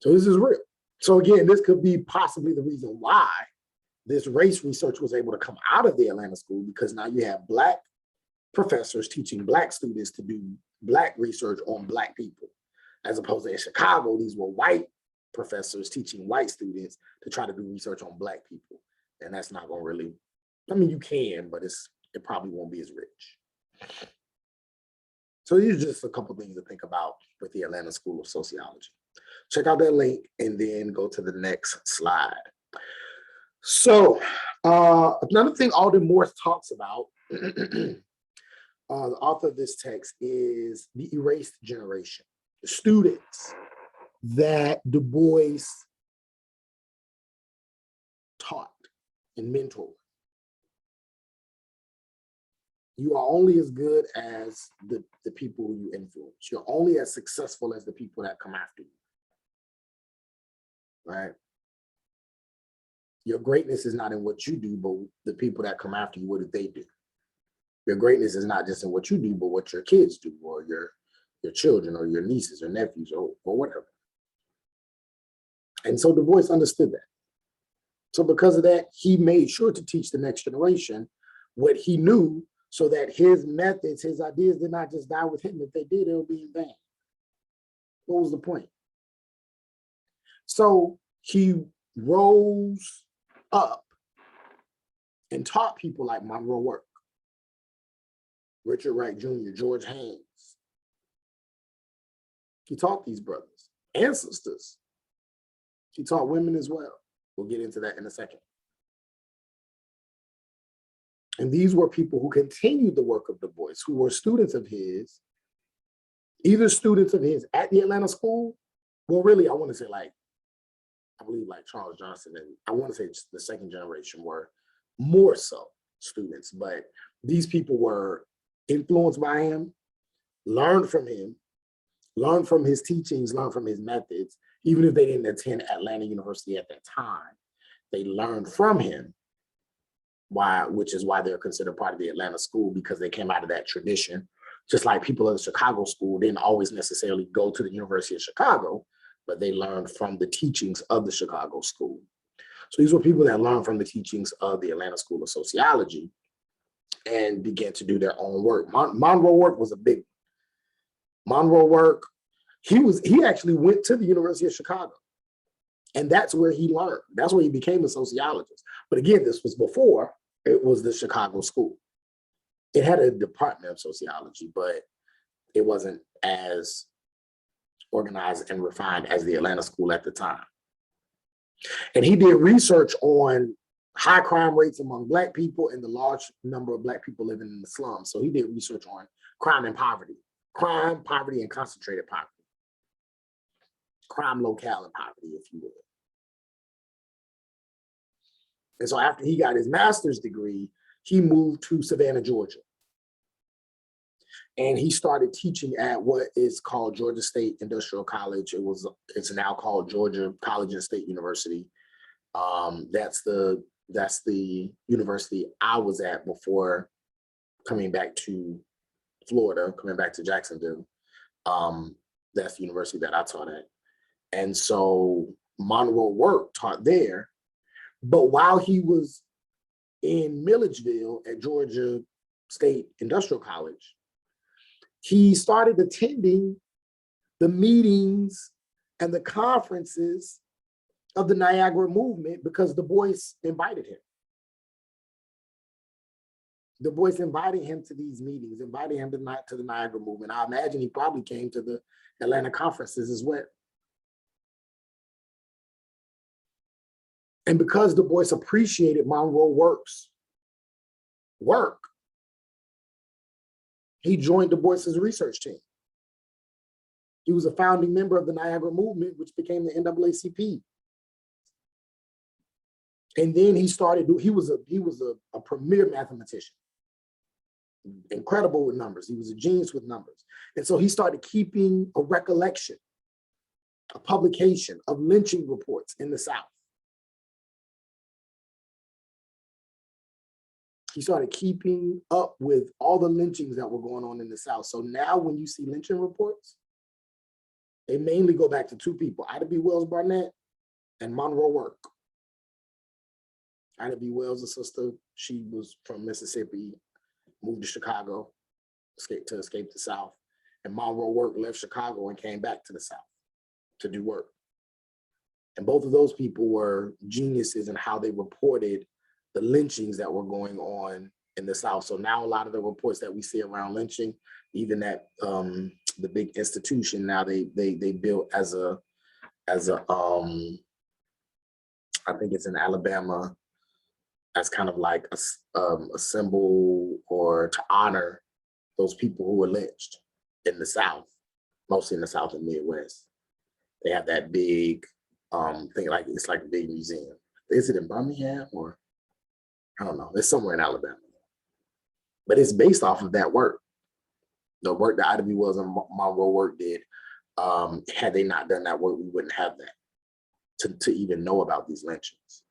Speaker 1: So this is real. So again, this could be possibly the reason why this race research was able to come out of the Atlanta school, because now you have Black professors teaching Black students to do Black research on Black people, as opposed to in Chicago, these were white professors teaching white students to try to do research on Black people. And that's not gonna really, I mean, you can, but it probably won't be as rich. So these are just a couple things to think about with the Atlanta School of Sociology. Check out that link and then go to the next slide. So another thing Alden Morse talks about, the author of this text, is the erased generation, the students that Du Bois taught and mentored. You are only as good as the people who you influence. You're only as successful as the people that come after you, right? Your greatness is not in what you do, but the people that come after you, what did they do? Your greatness is not just in what you do, but what your kids do, or your children, or your nieces or nephews, or whatever. And so Du Bois understood that. So because of that, he made sure to teach the next generation what he knew, so that his methods, his ideas did not just die with him. If they did, it would be in vain. What was the point? So he rose up and taught people like Monroe Work, Richard Wright Jr., George Haynes. He taught these brothers. and sisters. He taught women as well. We'll get into that in a second. And these were people who continued the work of Du Bois, who were students of his, either students of his at the Atlanta school. Well, really, I want to say I believe like Charles Johnson, and I want to say the second generation were more so students, but these people were influenced by him, learned from him, learned from his teachings, learned from his methods, even if they didn't attend Atlanta University at that time. They learned from him, which is why they're considered part of the Atlanta school, because they came out of that tradition. Just like people of the Chicago school didn't always necessarily go to the University of Chicago, but they learned from the teachings of the Chicago school. So these were people that learned from the teachings of the Atlanta School of Sociology and began to do their own work. Monroe work was a big Monroe work. He actually went to the University of Chicago, and that's where he learned. That's where he became a sociologist. But again, this was before it was the Chicago school. It had a department of sociology, but it wasn't as organized and refined as the Atlanta school at the time. And he did research on high crime rates among Black people and the large number of Black people living in the slums. So he did research on crime and poverty, and concentrated poverty, crime locale and poverty, if you will. And so after he got his master's degree, he moved to Savannah, Georgia. And he started teaching at what is called Georgia State Industrial College. It's now called Georgia College and State University. That's the university I was at before coming back to Florida, coming back to Jacksonville. That's the university that I taught at. And so Monroe Work taught there. But while he was in Milledgeville at Georgia State Industrial College, he started attending the meetings and the conferences of the Niagara movement because Du Bois invited him. Du Bois invited him to these meetings, invited him to the Niagara movement. I imagine he probably came to the Atlanta conferences as well. And because Du Bois appreciated Monroe Work's work, he joined Du Bois's research team. He was a founding member of the Niagara movement, which became the NAACP. And then he was a premier mathematician, incredible with numbers. He was a genius with numbers. And so he started keeping a recollection, a publication of lynching reports in the South. He started keeping up with all the lynchings that were going on in the South. So now when you see lynching reports, they mainly go back to two people, Ida B. Wells Barnett and Monroe Work. Ida B. Wells, a sister, she was from Mississippi, moved to Chicago, escape the South. And Monroe Work left Chicago and came back to the South to do work. And both of those people were geniuses in how they reported the lynchings that were going on in the South. So now a lot of the reports that we see around lynching, even at the big institution, now they built as a I think it's in Alabama, as kind of like a symbol or to honor those people who were lynched in the South, mostly in the South and Midwest. They have that big thing, like it's like a big museum. Is it in Birmingham or I don't know? It's somewhere in Alabama, but it's based off of that work. The work that Ida B. Wells and Monroe Work did. Had they not done that work, we wouldn't have that to even know about these lynchings.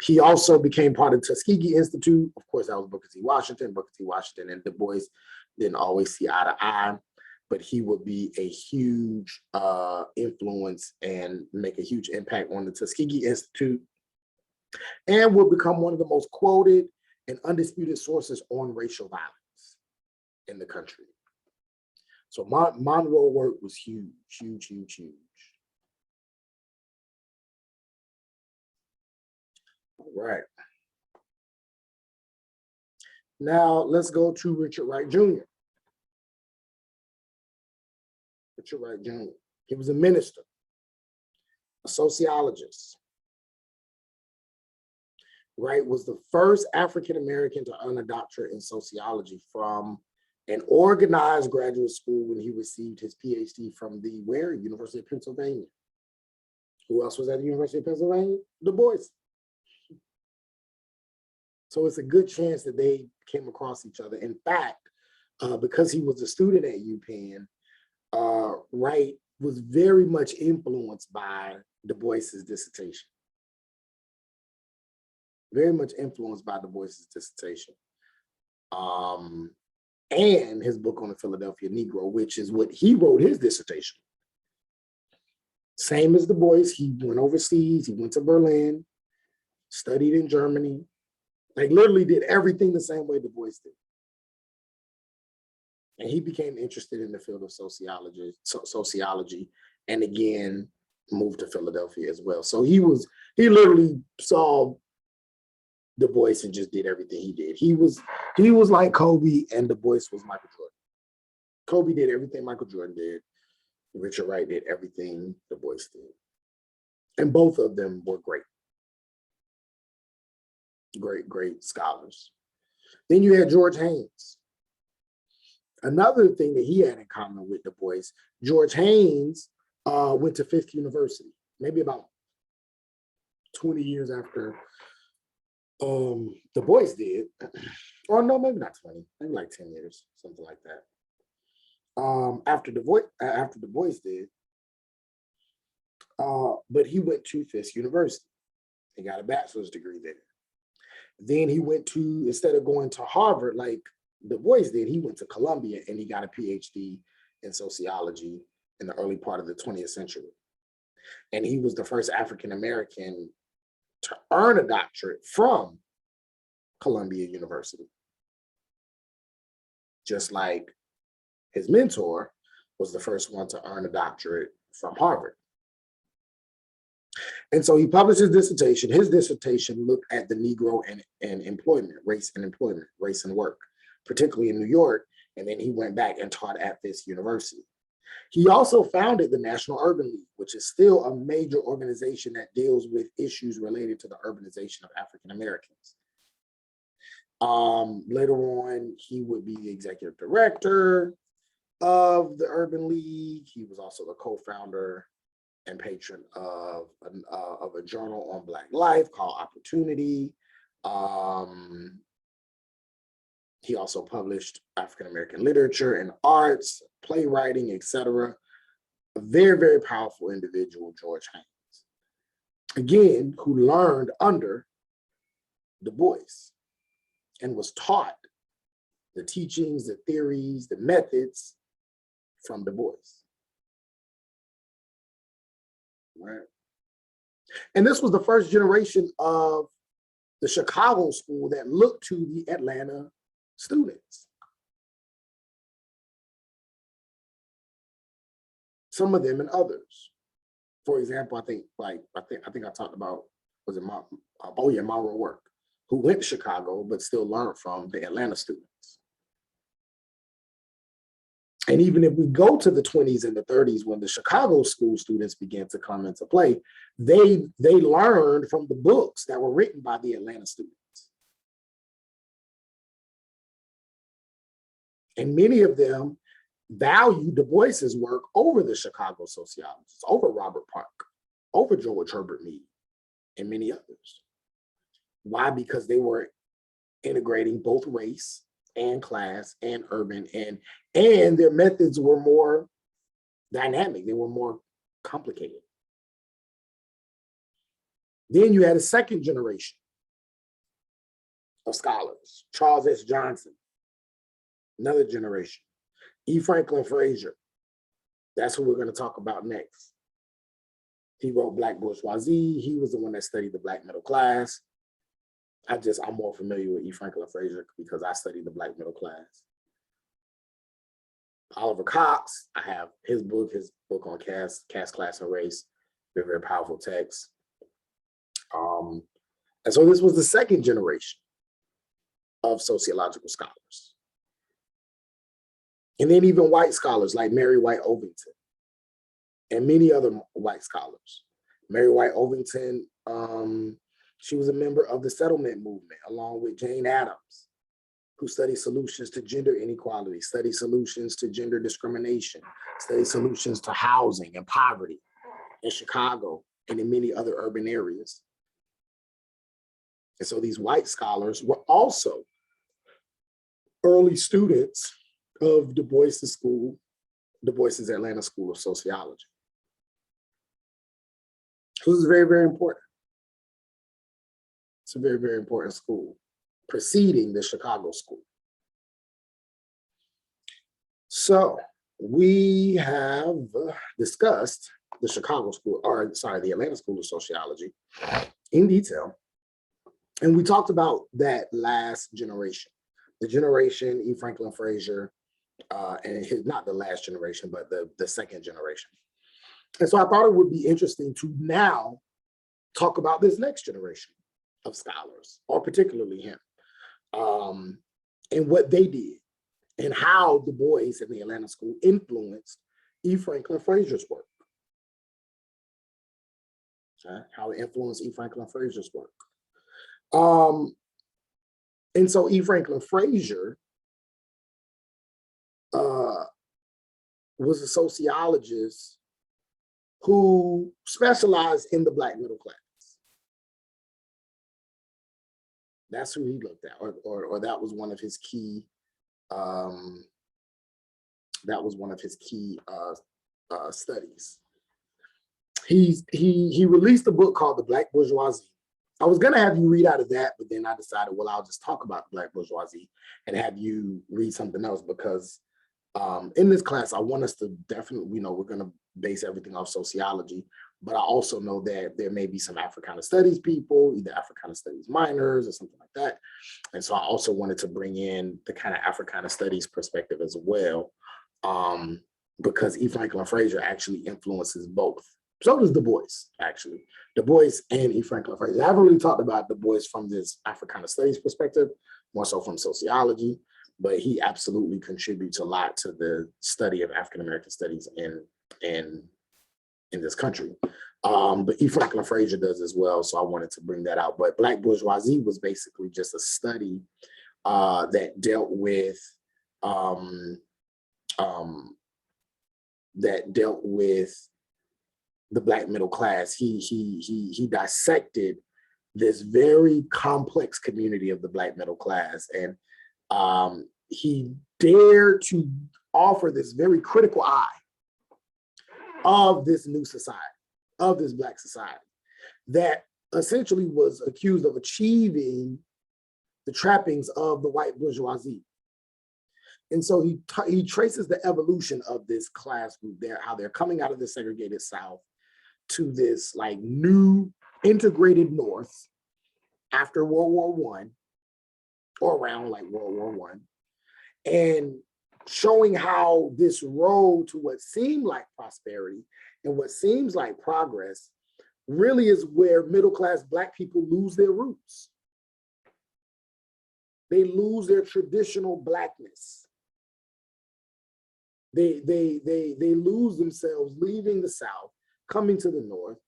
Speaker 1: He also became part of the Tuskegee Institute. Of course, that was Booker T. Washington. Booker T. Washington and Du Bois didn't always see eye to eye, but he would be a huge influence and make a huge impact on the Tuskegee Institute, and would become one of the most quoted and undisputed sources on racial violence in the country. So Monroe Work was huge, huge, huge, huge. All right. Now let's go to Richard Wright Jr. Richard Wright Jr. He was a minister, a sociologist. Wright was the first African-American to earn a doctorate in sociology from an organized graduate school when he received his Ph.D. from the where? University of Pennsylvania. Who else was at the University of Pennsylvania? Du Bois. So it's a good chance that they came across each other. In fact, because he was a student at UPenn, Wright was very much influenced by Du Bois's dissertation. Very much influenced by Du Bois's dissertation. And his book on the Philadelphia Negro, which is what he wrote his dissertation. Same as Du Bois, he went overseas, he went to Berlin, studied in Germany, like literally did everything the same way Du Bois did. And he became interested in the field of sociology, and again, moved to Philadelphia as well. So he literally saw Du Bois and just did everything he did. He was like Kobe, and Du Bois was Michael Jordan. Kobe did everything Michael Jordan did. Richard Wright did everything Du Bois did. And both of them were great. Great scholars. Then you had George Haynes. Another thing that he had in common with Du Bois, George Haynes went to Fisk University, maybe about 20 years after Du Bois did. Or no, maybe not 20, maybe like 10 years, something like that. After Du Bois did, but he went to Fisk University. He got a bachelor's degree there. Then he went to, instead of going to Harvard like Du Bois did, he went to Columbia and he got a PhD in sociology in the early part of the 20th century. And he was the first African-American to earn a doctorate from Columbia University. Just like his mentor was the first one to earn a doctorate from Harvard. And so he published his dissertation. His dissertation looked at the Negro and employment, race and work, particularly in New York. And then he went back and taught at Fisk University. He also founded the National Urban League, which is still a major organization that deals with issues related to the urbanization of African Americans. Later on, he would be the executive director of the Urban League. He was also the co-founder and patron of a journal on Black life called Opportunity. He also published African-American literature and arts, playwriting, etc. A very, very powerful individual, George Haynes. Again, who learned under Du Bois and was taught the teachings, the theories, the methods from Du Bois. Right. And this was the first generation of the Chicago school that looked to the Atlanta students. Some of them and others. For example, I think I talked about, was it Monroe Work, who went to Chicago but still learned from the Atlanta students. And even if we go to the 20s and the 30s, when the Chicago school students began to come into play, they learned from the books that were written by the Atlanta students. And many of them valued Du Bois's work over the Chicago sociologists, over Robert Park, over George Herbert Mead, and many others. Why? Because they were integrating both race and class and urban, and their methods were more dynamic. They were more complicated. Then you had a second generation of scholars, Charles S. Johnson, another generation, E. Franklin Frazier. That's who we're going to talk about next. He wrote Black Bourgeoisie. He was the one that studied the Black middle class. I'm more familiar with E. Franklin Frazier because I studied the Black middle class. Oliver Cox, I have his book on caste, class, and race. Very, very powerful text. And so this was the second generation of sociological scholars. And then even white scholars like Mary White Ovington. and many other white scholars. Mary White Ovington, she was a member of the settlement movement, along with Jane Addams, who studied solutions to gender inequality, studied solutions to gender discrimination, studied solutions to housing and poverty in Chicago and in many other urban areas. And so these white scholars were also early students of Du Bois's school, Du Bois's Atlanta School of Sociology. So this is very, very important. It's a very, very important school, preceding the Chicago school. So we have discussed the Chicago school, or sorry, the Atlanta School of Sociology in detail. And we talked about that last generation, the generation E. Franklin Frazier, and not the last generation, but the second generation. And so I thought it would be interesting to now talk about this next generation of scholars, or particularly him, and what they did, and how Du Bois and the Atlanta School influenced E. Franklin Frazier's work. How it influenced E. Franklin Frazier's work. And so E. Franklin Frazier was a sociologist who specialized in the Black middle class. That's who he looked at, or that was one of his key. Studies. He released a book called The Black Bourgeoisie. I was gonna have you read out of that, but then I decided, well, I'll just talk about the Black bourgeoisie and have you read something else, because in this class, I want us to definitely, we're gonna base everything off sociology, but I also know that there may be some Africana studies people, either Africana studies minors or something like that. And so I also wanted to bring in the kind of Africana studies perspective as well, because E. Franklin Frazier actually influences both. So does Du Bois, actually. Du Bois and E. Franklin Frazier. I haven't really talked about Du Bois from this Africana studies perspective, more so from sociology, but he absolutely contributes a lot to the study of African-American studies in this country. But E. Franklin Frazier does as well, so I wanted to bring that out. But Black bourgeoisie was basically just a study that dealt with the Black middle class. He dissected this very complex community of the Black middle class, and he dared to offer this very critical eye of this new society, of this Black society, that essentially was accused of achieving the trappings of the white bourgeoisie. And so he traces the evolution of this class group, how they're coming out of the segregated South to this like new integrated North after World War I, or around like World War I, and showing how this road to what seemed like prosperity and what seems like progress really is where middle-class Black people lose their roots. They lose their traditional Blackness. They lose themselves, leaving the South, coming to the North,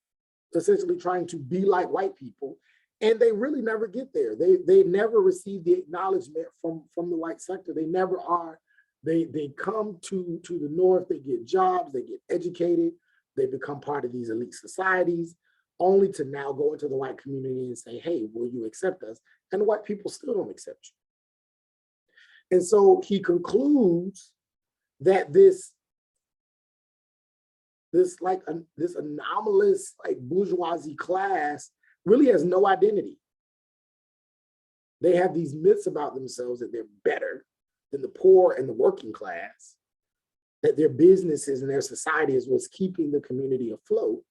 Speaker 1: essentially trying to be like white people, and they really never get there. They never receive the acknowledgement from the white sector. They never are. They come to the North, they get jobs, they get educated, they become part of these elite societies, only to now go into the white community and say, hey, will you accept us? And the white people still don't accept you. And so he concludes that this anomalous like bourgeoisie class really has no identity. They have these myths about themselves that they're better than the poor and the working class, that their businesses and their society is what's keeping the community afloat,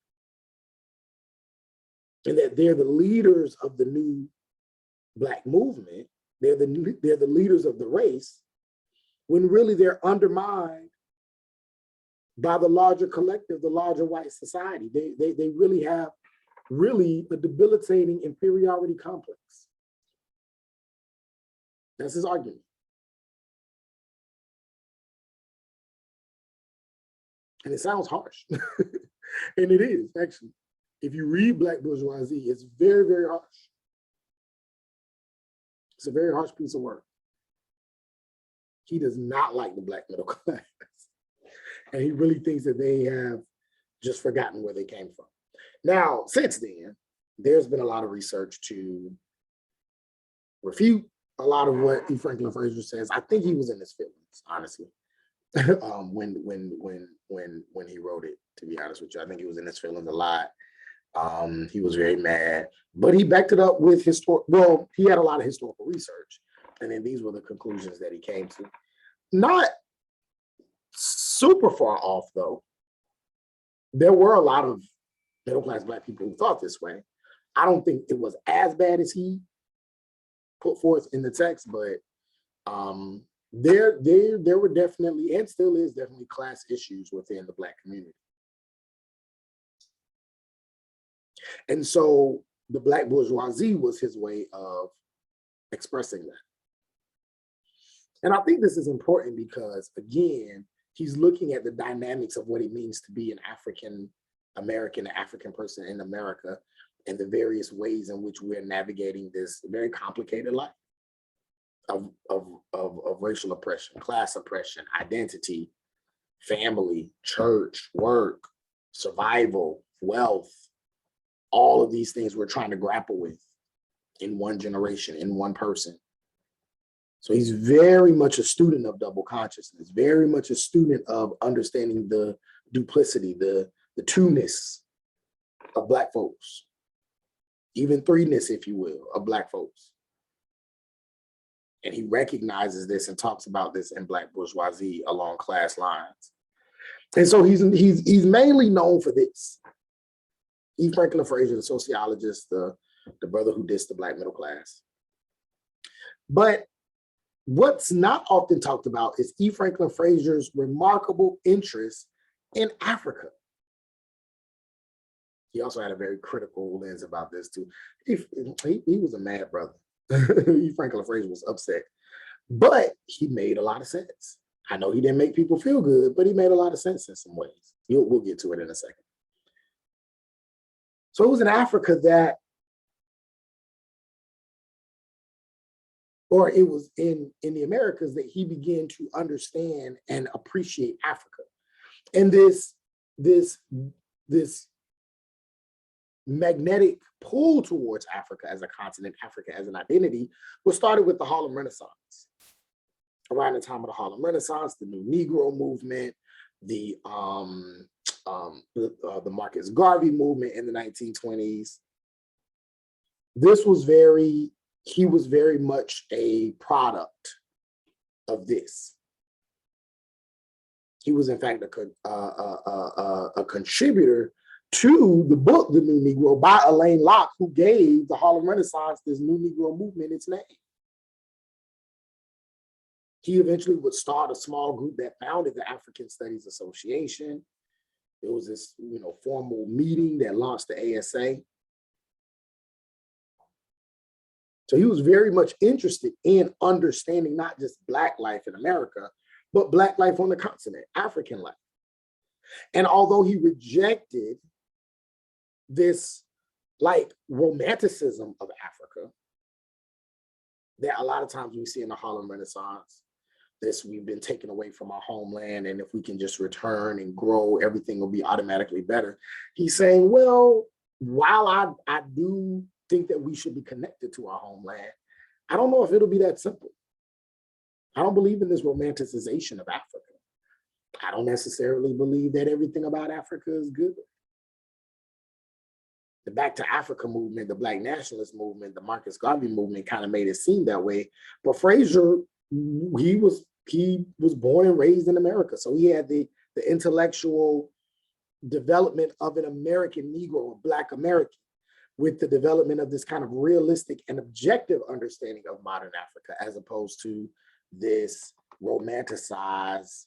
Speaker 1: and that they're the leaders of the new Black movement. They're the leaders of the race, when really they're undermined by the larger collective, the larger white society. They really have a debilitating inferiority complex. That's his argument. And it sounds harsh. And it is, actually. If you read Black Bourgeoisie, it's very, very harsh. It's a very harsh piece of work. He does not like the Black middle class. And he really thinks that they have just forgotten where they came from. Now, since then, there's been a lot of research to refute a lot of what E. Franklin Frazier says. I think he was in his feelings, honestly, when he wrote it. To be honest with you, I think he was in his feelings a lot. He was very mad, but he backed it up with well, he had a lot of historical research, and then these were the conclusions that he came to. Not super far off, though. There were a lot of middle-class Black people who thought this way. I don't think it was as bad as he put forth in the text, but there were definitely, and still is definitely, class issues within the Black community. And so the Black bourgeoisie was his way of expressing that. And I think this is important because, again, he's looking at the dynamics of what it means to be an African American, an African person in America, and the various ways in which we're navigating this very complicated life of racial oppression, class oppression, identity, family, church, work, survival, wealth, all of these things we're trying to grapple with in one generation, in one person. So he's very much a student of double consciousness, very much a student of understanding the duplicity, the two-ness of Black folks, even three-ness, if you will, of Black folks. And he recognizes this and talks about this in Black Bourgeoisie along class lines. And so he's mainly known for this. E. Franklin Frazier, the sociologist, the brother who dissed the Black middle class. But what's not often talked about is E. Franklin Frazier's remarkable interest in Africa. He also had a very critical lens about this too. He was a mad brother. E. Franklin Frazier was upset, but he made a lot of sense. I know he didn't make people feel good, but he made a lot of sense in some ways. We'll get to it in a second. So it was in Africa that, or it was in the Americas that he began to understand and appreciate Africa. And this magnetic pull towards Africa as a continent, Africa as an identity, was started with the Harlem Renaissance. Around the time of the Harlem Renaissance, the New Negro movement, the Marcus Garvey movement in the 1920s. He was very much a product of this. He was, in fact, a contributor to the book, The New Negro, by Alain Locke, who gave the Harlem Renaissance, this New Negro movement, its name. He eventually would start a small group that founded the African Studies Association. It was this, formal meeting that launched the ASA. So he was very much interested in understanding not just Black life in America, but Black life on the continent, African life. And although he rejected this romanticism of Africa that a lot of times we see in the Harlem Renaissance, this we've been taken away from our homeland, and if we can just return and grow, everything will be automatically better. He's saying, well, while I do think that we should be connected to our homeland, I don't know if it'll be that simple. I don't believe in this romanticization of Africa. I don't necessarily believe that everything about Africa is good. The Back to Africa movement, the Black nationalist movement, the Marcus Garvey movement kind of made it seem that way. But Frazier, he was born and raised in America. So he had the intellectual development of an American Negro, a Black American, with the development of this kind of realistic and objective understanding of modern Africa, as opposed to this romanticized,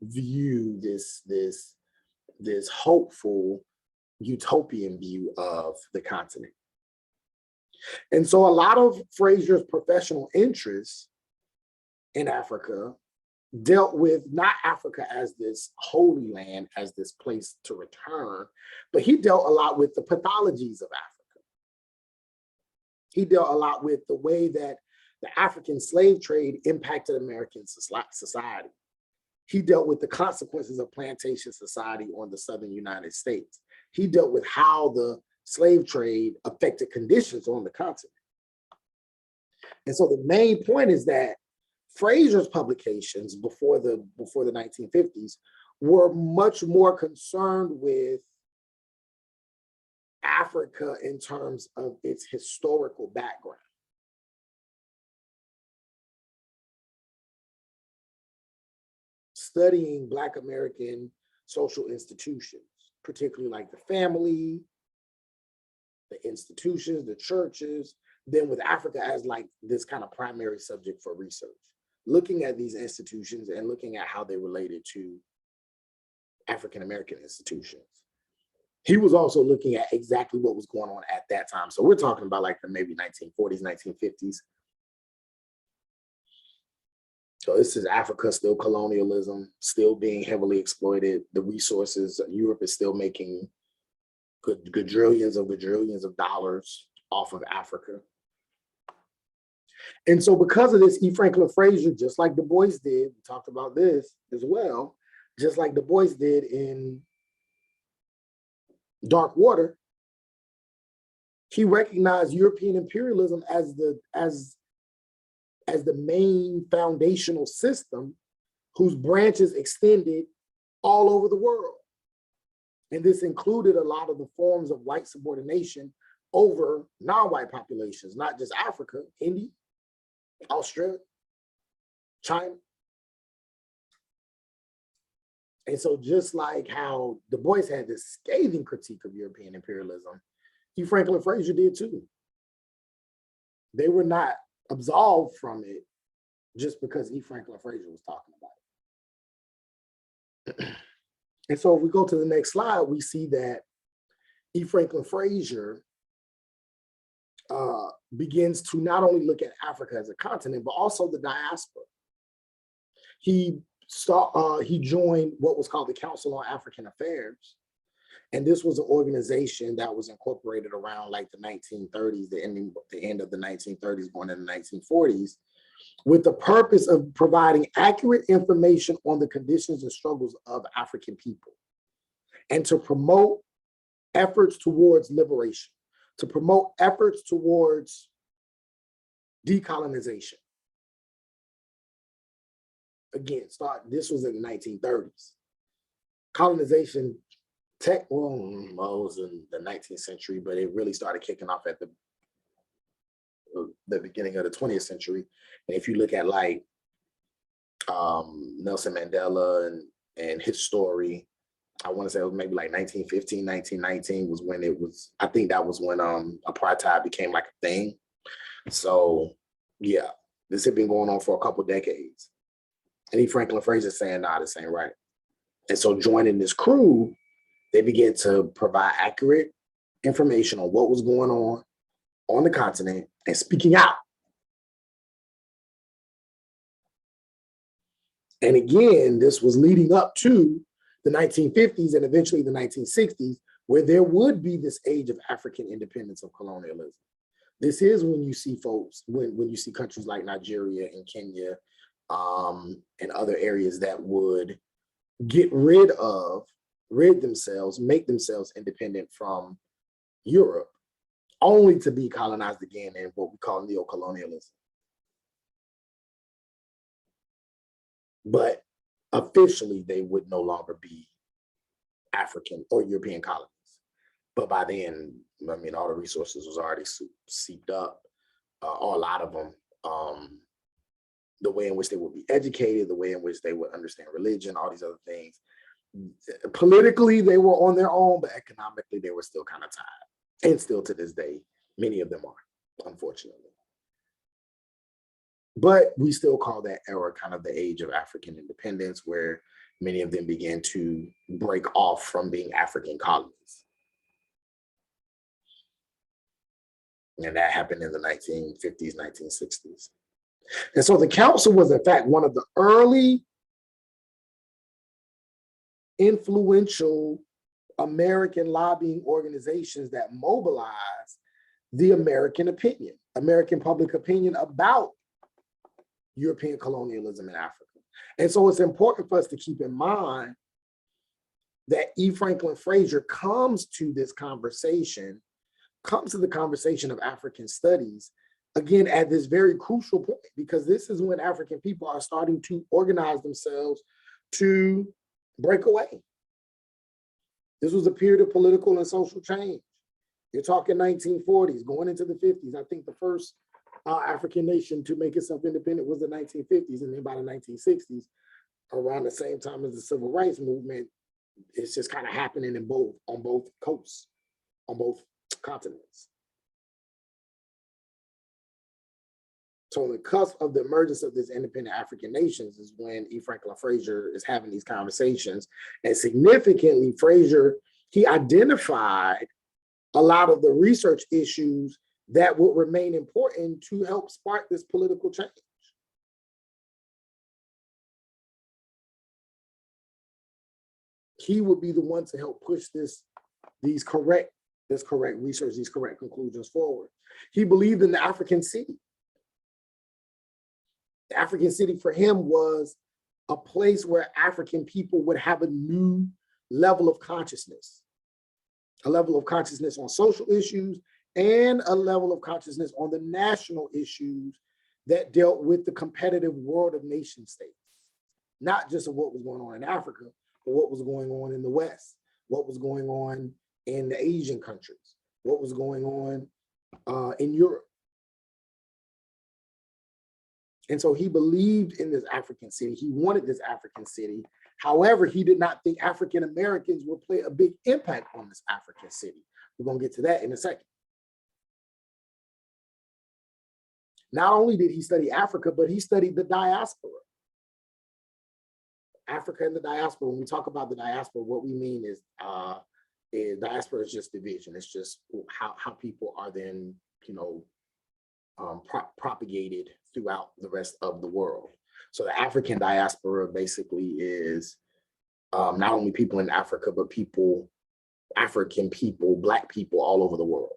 Speaker 1: view, this hopeful utopian view of the continent. And so a lot of Frazier's professional interests in Africa dealt with not Africa as this holy land, as this place to return, but he dealt a lot with the pathologies of Africa. He dealt a lot with the way that the African slave trade impacted American society. He dealt with the consequences of plantation society on the southern United States. He dealt with how the slave trade affected conditions on the continent. And so the main point is that Fraser's publications before the 1950s were much more concerned with Africa in terms of its historical background. Studying Black American social institutions, particularly like the family, the institutions, the churches, then with Africa as like this kind of primary subject for research, looking at these institutions and looking at how they related to African American institutions. He was also looking at exactly what was going on at that time. So we're talking about like the maybe 1940s, 1950s. So this is Africa, still colonialism, still being heavily exploited. The resources, Europe is still making quadrillions of dollars off of Africa. And so because of this, E. Franklin Fraser, just like Du Bois did, we talked about this as well, just like Du Bois did in Dark Water, he recognized European imperialism as the main foundational system whose branches extended all over the world. And this included a lot of the forms of white subordination over non-white populations, not just Africa, India, Australia, China. And so just like how Du Bois had this scathing critique of European imperialism, E. Franklin Fraser did too. They were not absolved from it just because E. Franklin Fraser was talking about it. And so if we go to the next slide, we see that E. Franklin Fraser begins to not only look at Africa as a continent, but also the diaspora. He joined what was called the Council on African Affairs. And this was an organization that was incorporated around like the 1930s, the end of the 1930s, going into the 1940s, with the purpose of providing accurate information on the conditions and struggles of African people, and to promote efforts towards liberation, to promote efforts towards decolonization. Again, this was in the 1930s. Colonization, it was in the 19th century, but it really started kicking off at the beginning of the 20th century. And if you look at like Nelson Mandela and his story, I want to say it was maybe like 1915, 1919 was when it was, I think that was when apartheid became like a thing. So yeah, this had been going on for a couple of decades. And E. Franklin Fraser saying, nah, this ain't right. And so joining this crew, they began to provide accurate information on what was going on the continent and speaking out. And again, this was leading up to the 1950s and eventually the 1960s, where there would be this age of African independence of colonialism. This is when you see folks, when you see countries like Nigeria and Kenya and other areas that would make themselves independent from Europe, only to be colonized again in what we call neocolonialism. But officially, they would no longer be African or European colonies. But by then, I mean, all the resources was already seeped up, or a lot of them. The way in which they would be educated, the way in which they would understand religion, all these other things. Politically, they were on their own, but economically, they were still kind of tied. And still to this day, many of them are, unfortunately. But we still call that era kind of the age of African independence, where many of them began to break off from being African colonies. And that happened in the 1950s, 1960s. And so the council was, in fact, one of the early influential American lobbying organizations that mobilize the American opinion, American public opinion about European colonialism in Africa. And so it's important for us to keep in mind that E. Franklin Frazier comes to the conversation of African studies, again, at this very crucial point, because this is when African people are starting to organize themselves to break away. This was a period of political and social change. You're talking 1940s, going into the 50s. I think the first African nation to make itself independent was the 1950s, and then by the 1960s, around the same time as the civil rights movement, it's just kind of happening on both coasts, on both continents. So on the cusp of the emergence of this independent African nations is when E. Franklin Frazier is having these conversations. And significantly, Frazier, he identified a lot of the research issues that would remain important to help spark this political change. He would be the one to help push this correct research, these correct conclusions forward. He believed in the African city. The African city for him was a place where African people would have a new level of consciousness, a level of consciousness on social issues and a level of consciousness on the national issues that dealt with the competitive world of nation states, not just of what was going on in Africa, but what was going on in the West, what was going on in the Asian countries, what was going on in Europe. And so he believed in this African city. He wanted this African city. However, he did not think African Americans would play a big impact on this African city. We're going to get to that in a second. Not only did he study Africa, but he studied the diaspora. Africa and the diaspora. When we talk about the diaspora, what we mean is diaspora is just division. It's just how people are then, propagated throughout the rest of the world. So the African diaspora basically is not only people in Africa, but African people, Black people all over the world.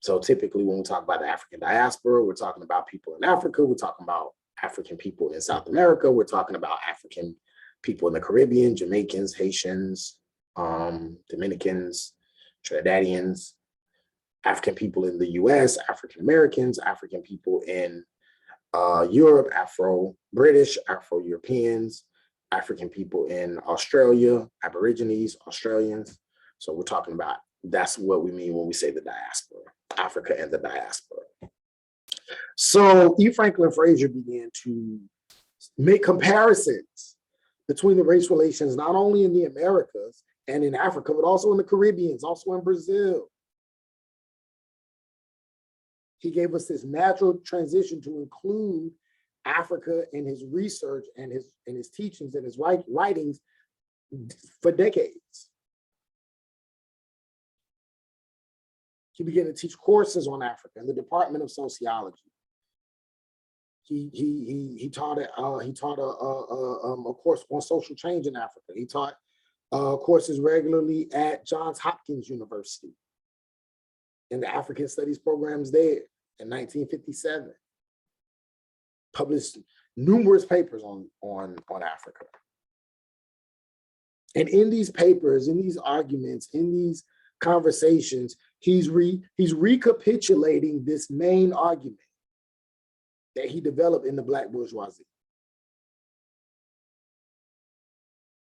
Speaker 1: So typically when we talk about the African diaspora, we're talking about people in Africa, we're talking about African people in South America, we're talking about African people in the Caribbean, Jamaicans, Haitians, Dominicans, Trinidadians, African people in the US, African Americans, African people in Europe, Afro-British, Afro-Europeans, African people in Australia, Aborigines, Australians. So we're talking about, that's what we mean when we say the diaspora, Africa and the diaspora. So E. Franklin Frazier began to make comparisons between the race relations, not only in the Americas and in Africa, but also in the Caribbean, also in Brazil. He gave us this natural transition to include Africa in his research and his teachings and his writings for decades. He began to teach courses on Africa in the Department of Sociology. He taught a course on social change in Africa. He taught courses regularly at Johns Hopkins University in the African Studies programs there in 1957. Published numerous papers on Africa. And in these papers, in these arguments, in these conversations, he's recapitulating this main argument that he developed in the Black bourgeoisie.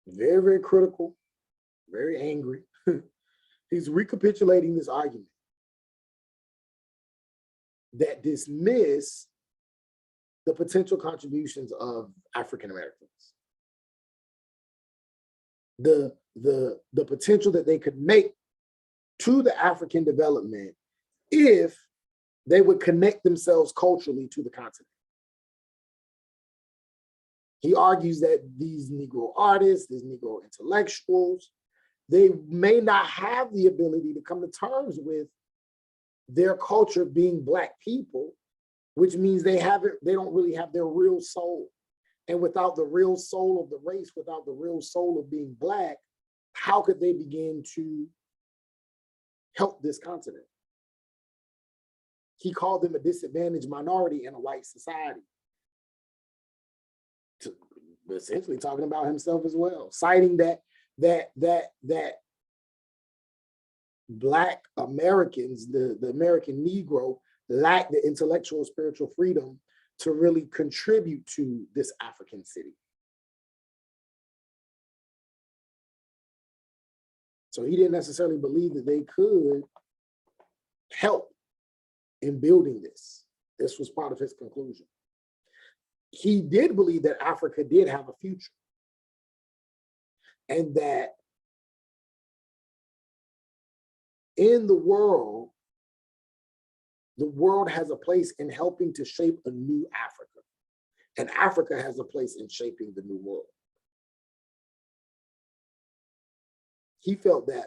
Speaker 1: Very, very critical, very angry. He's recapitulating this argument that dismiss the potential contributions of African Americans. The potential that they could make to the African development if they would connect themselves culturally to the continent. He argues that these Negro artists, these Negro intellectuals, they may not have the ability to come to terms with their culture being Black people, which means they don't really have their real soul. And without the real soul of the race, without the real soul of being Black, how could they begin to help this continent? He called them a disadvantaged minority in a white society. Essentially talking about himself as well, citing that Black Americans, the American Negro, lack the intellectual spiritual freedom to really contribute to this African city. So he didn't necessarily believe that they could help in building this. This was part of his conclusion. He did believe that Africa did have a future, and that in the world has a place in helping to shape a new Africa, and Africa has a place in shaping the new world. He felt that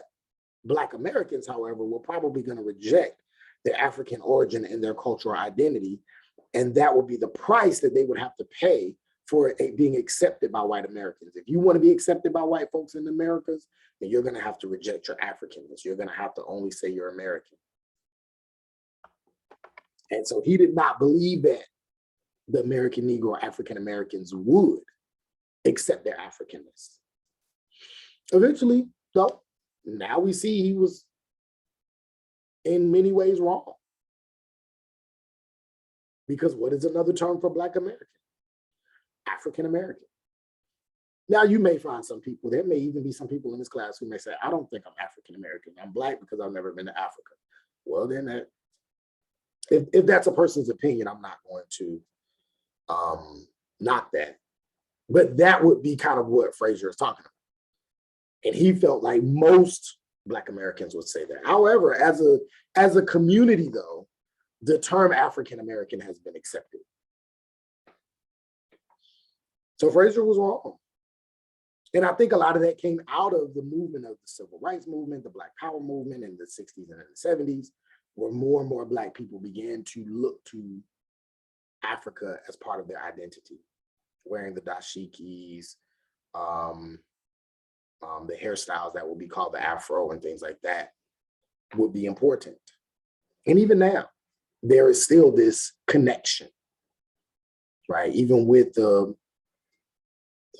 Speaker 1: Black Americans, however, were probably going to reject their African origin and their cultural identity, and that would be the price that they would have to pay for being accepted by white Americans. If you want to be accepted by white folks in the Americas, then you're going to have to reject your Africanness. You're going to have to only say you're American. And so he did not believe that the American Negro, African Americans would accept their Africanness. Eventually, though, now we see he was in many ways wrong. Because what is another term for Black American? African American. Now, you may find some people, there may even be some people in this class who may say, I don't think I'm African American. I'm Black because I've never been to Africa. Well, then if that's a person's opinion, I'm not going to knock that. But that would be kind of what Fraser is talking about. And he felt like most Black Americans would say that. However, as a community, though, the term African American has been accepted. So Fraser was wrong. And I think a lot of that came out of the movement of the civil rights movement, the Black Power movement in the 60s and the 70s, where more and more Black people began to look to Africa as part of their identity, wearing the dashikis, the hairstyles that would be called the Afro and things like that would be important. And even now, there is still this connection, right? Even with the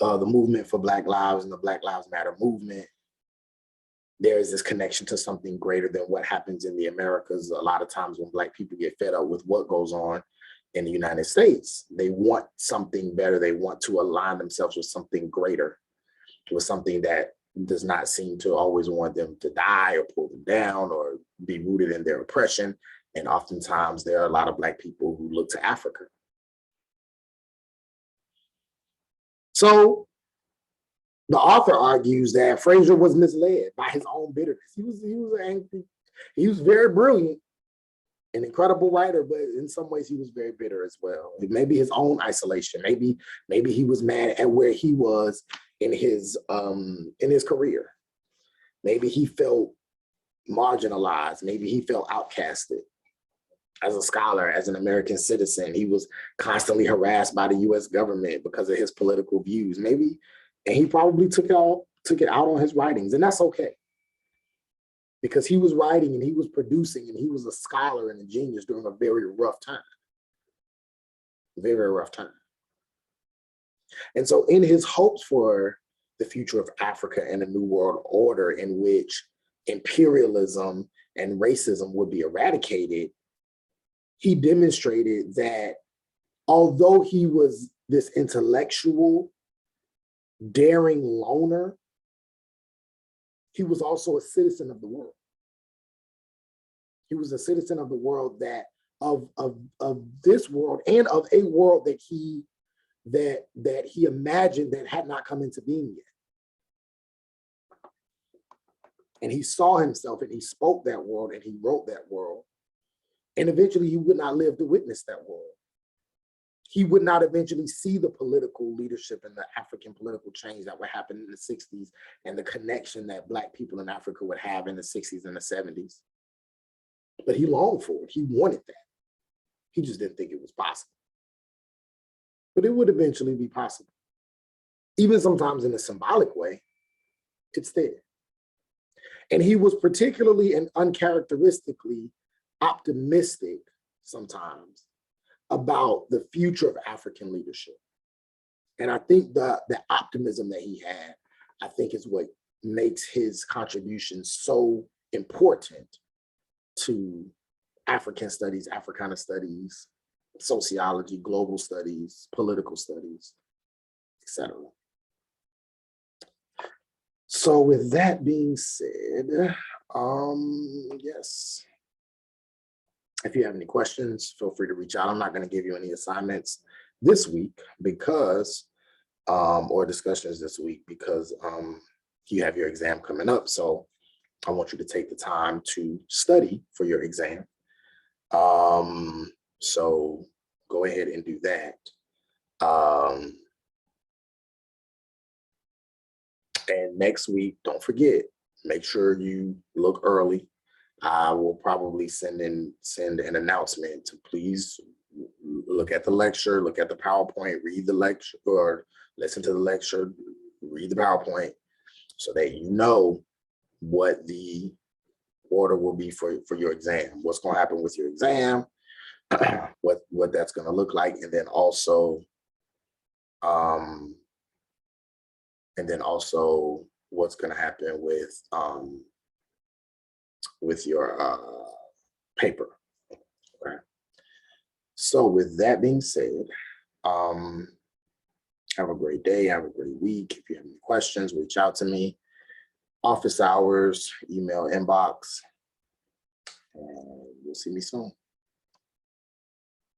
Speaker 1: movement for Black Lives and the Black Lives Matter movement, there is this connection to something greater than what happens in the Americas. A lot of times when Black people get fed up with what goes on in the United States, they want something better. They want to align themselves with something greater, with something that does not seem to always want them to die or pull them down or be rooted in their oppression. And oftentimes there are a lot of Black people who look to Africa. So the author argues that Fraser was misled by his own bitterness. He was angry. He was very brilliant, an incredible writer, but in some ways he was very bitter as well. Maybe his own isolation. Maybe he was mad at where he was in his career. Maybe he felt marginalized. Maybe he felt outcasted. As a scholar, as an American citizen, he was constantly harassed by the US government because of his political views. Maybe, and he probably took it out on his writings, and that's okay. Because he was writing and he was producing and he was a scholar and a genius during a very rough time. Very, very rough time. And so in his hopes for the future of Africa and a new world order in which imperialism and racism would be eradicated, he demonstrated that although he was this intellectual, daring loner, he was also a citizen of the world. He was a citizen of the world that of this world and of a world that he imagined that had not come into being yet. And he saw himself and he spoke that world and he wrote that world. And eventually he would not live to witness that world. He would not eventually see the political leadership and the African political change that would happen in the 60s and the connection that Black people in Africa would have in the 60s and the 70s. But he longed for it. He wanted that. He just didn't think it was possible. But it would eventually be possible. even sometimes in a symbolic way, it's there. And he was particularly and uncharacteristically optimistic sometimes about the future of African leadership. And I think the optimism that he had, I think, is what makes his contribution so important to African studies, Africana studies, sociology, global studies, political studies, etc. So with that being said, yes, if you have any questions, feel free to reach out. I'm not going to give you any assignments this week because, or discussions this week because you have your exam coming up. So I want you to take the time to study for your exam. So go ahead and do that. And next week, don't forget, make sure you look early. I will probably send an announcement to please look at the lecture, look at the PowerPoint, read the lecture or listen to the lecture, read the PowerPoint so that you know what the order will be for your exam, what's going to happen with your exam, what that's going to look like, and then also what's going to happen with your paper. Okay. So with that being said, have a great day, have a great week. If you have any questions, reach out to me. Office hours, email inbox, and you'll see me soon.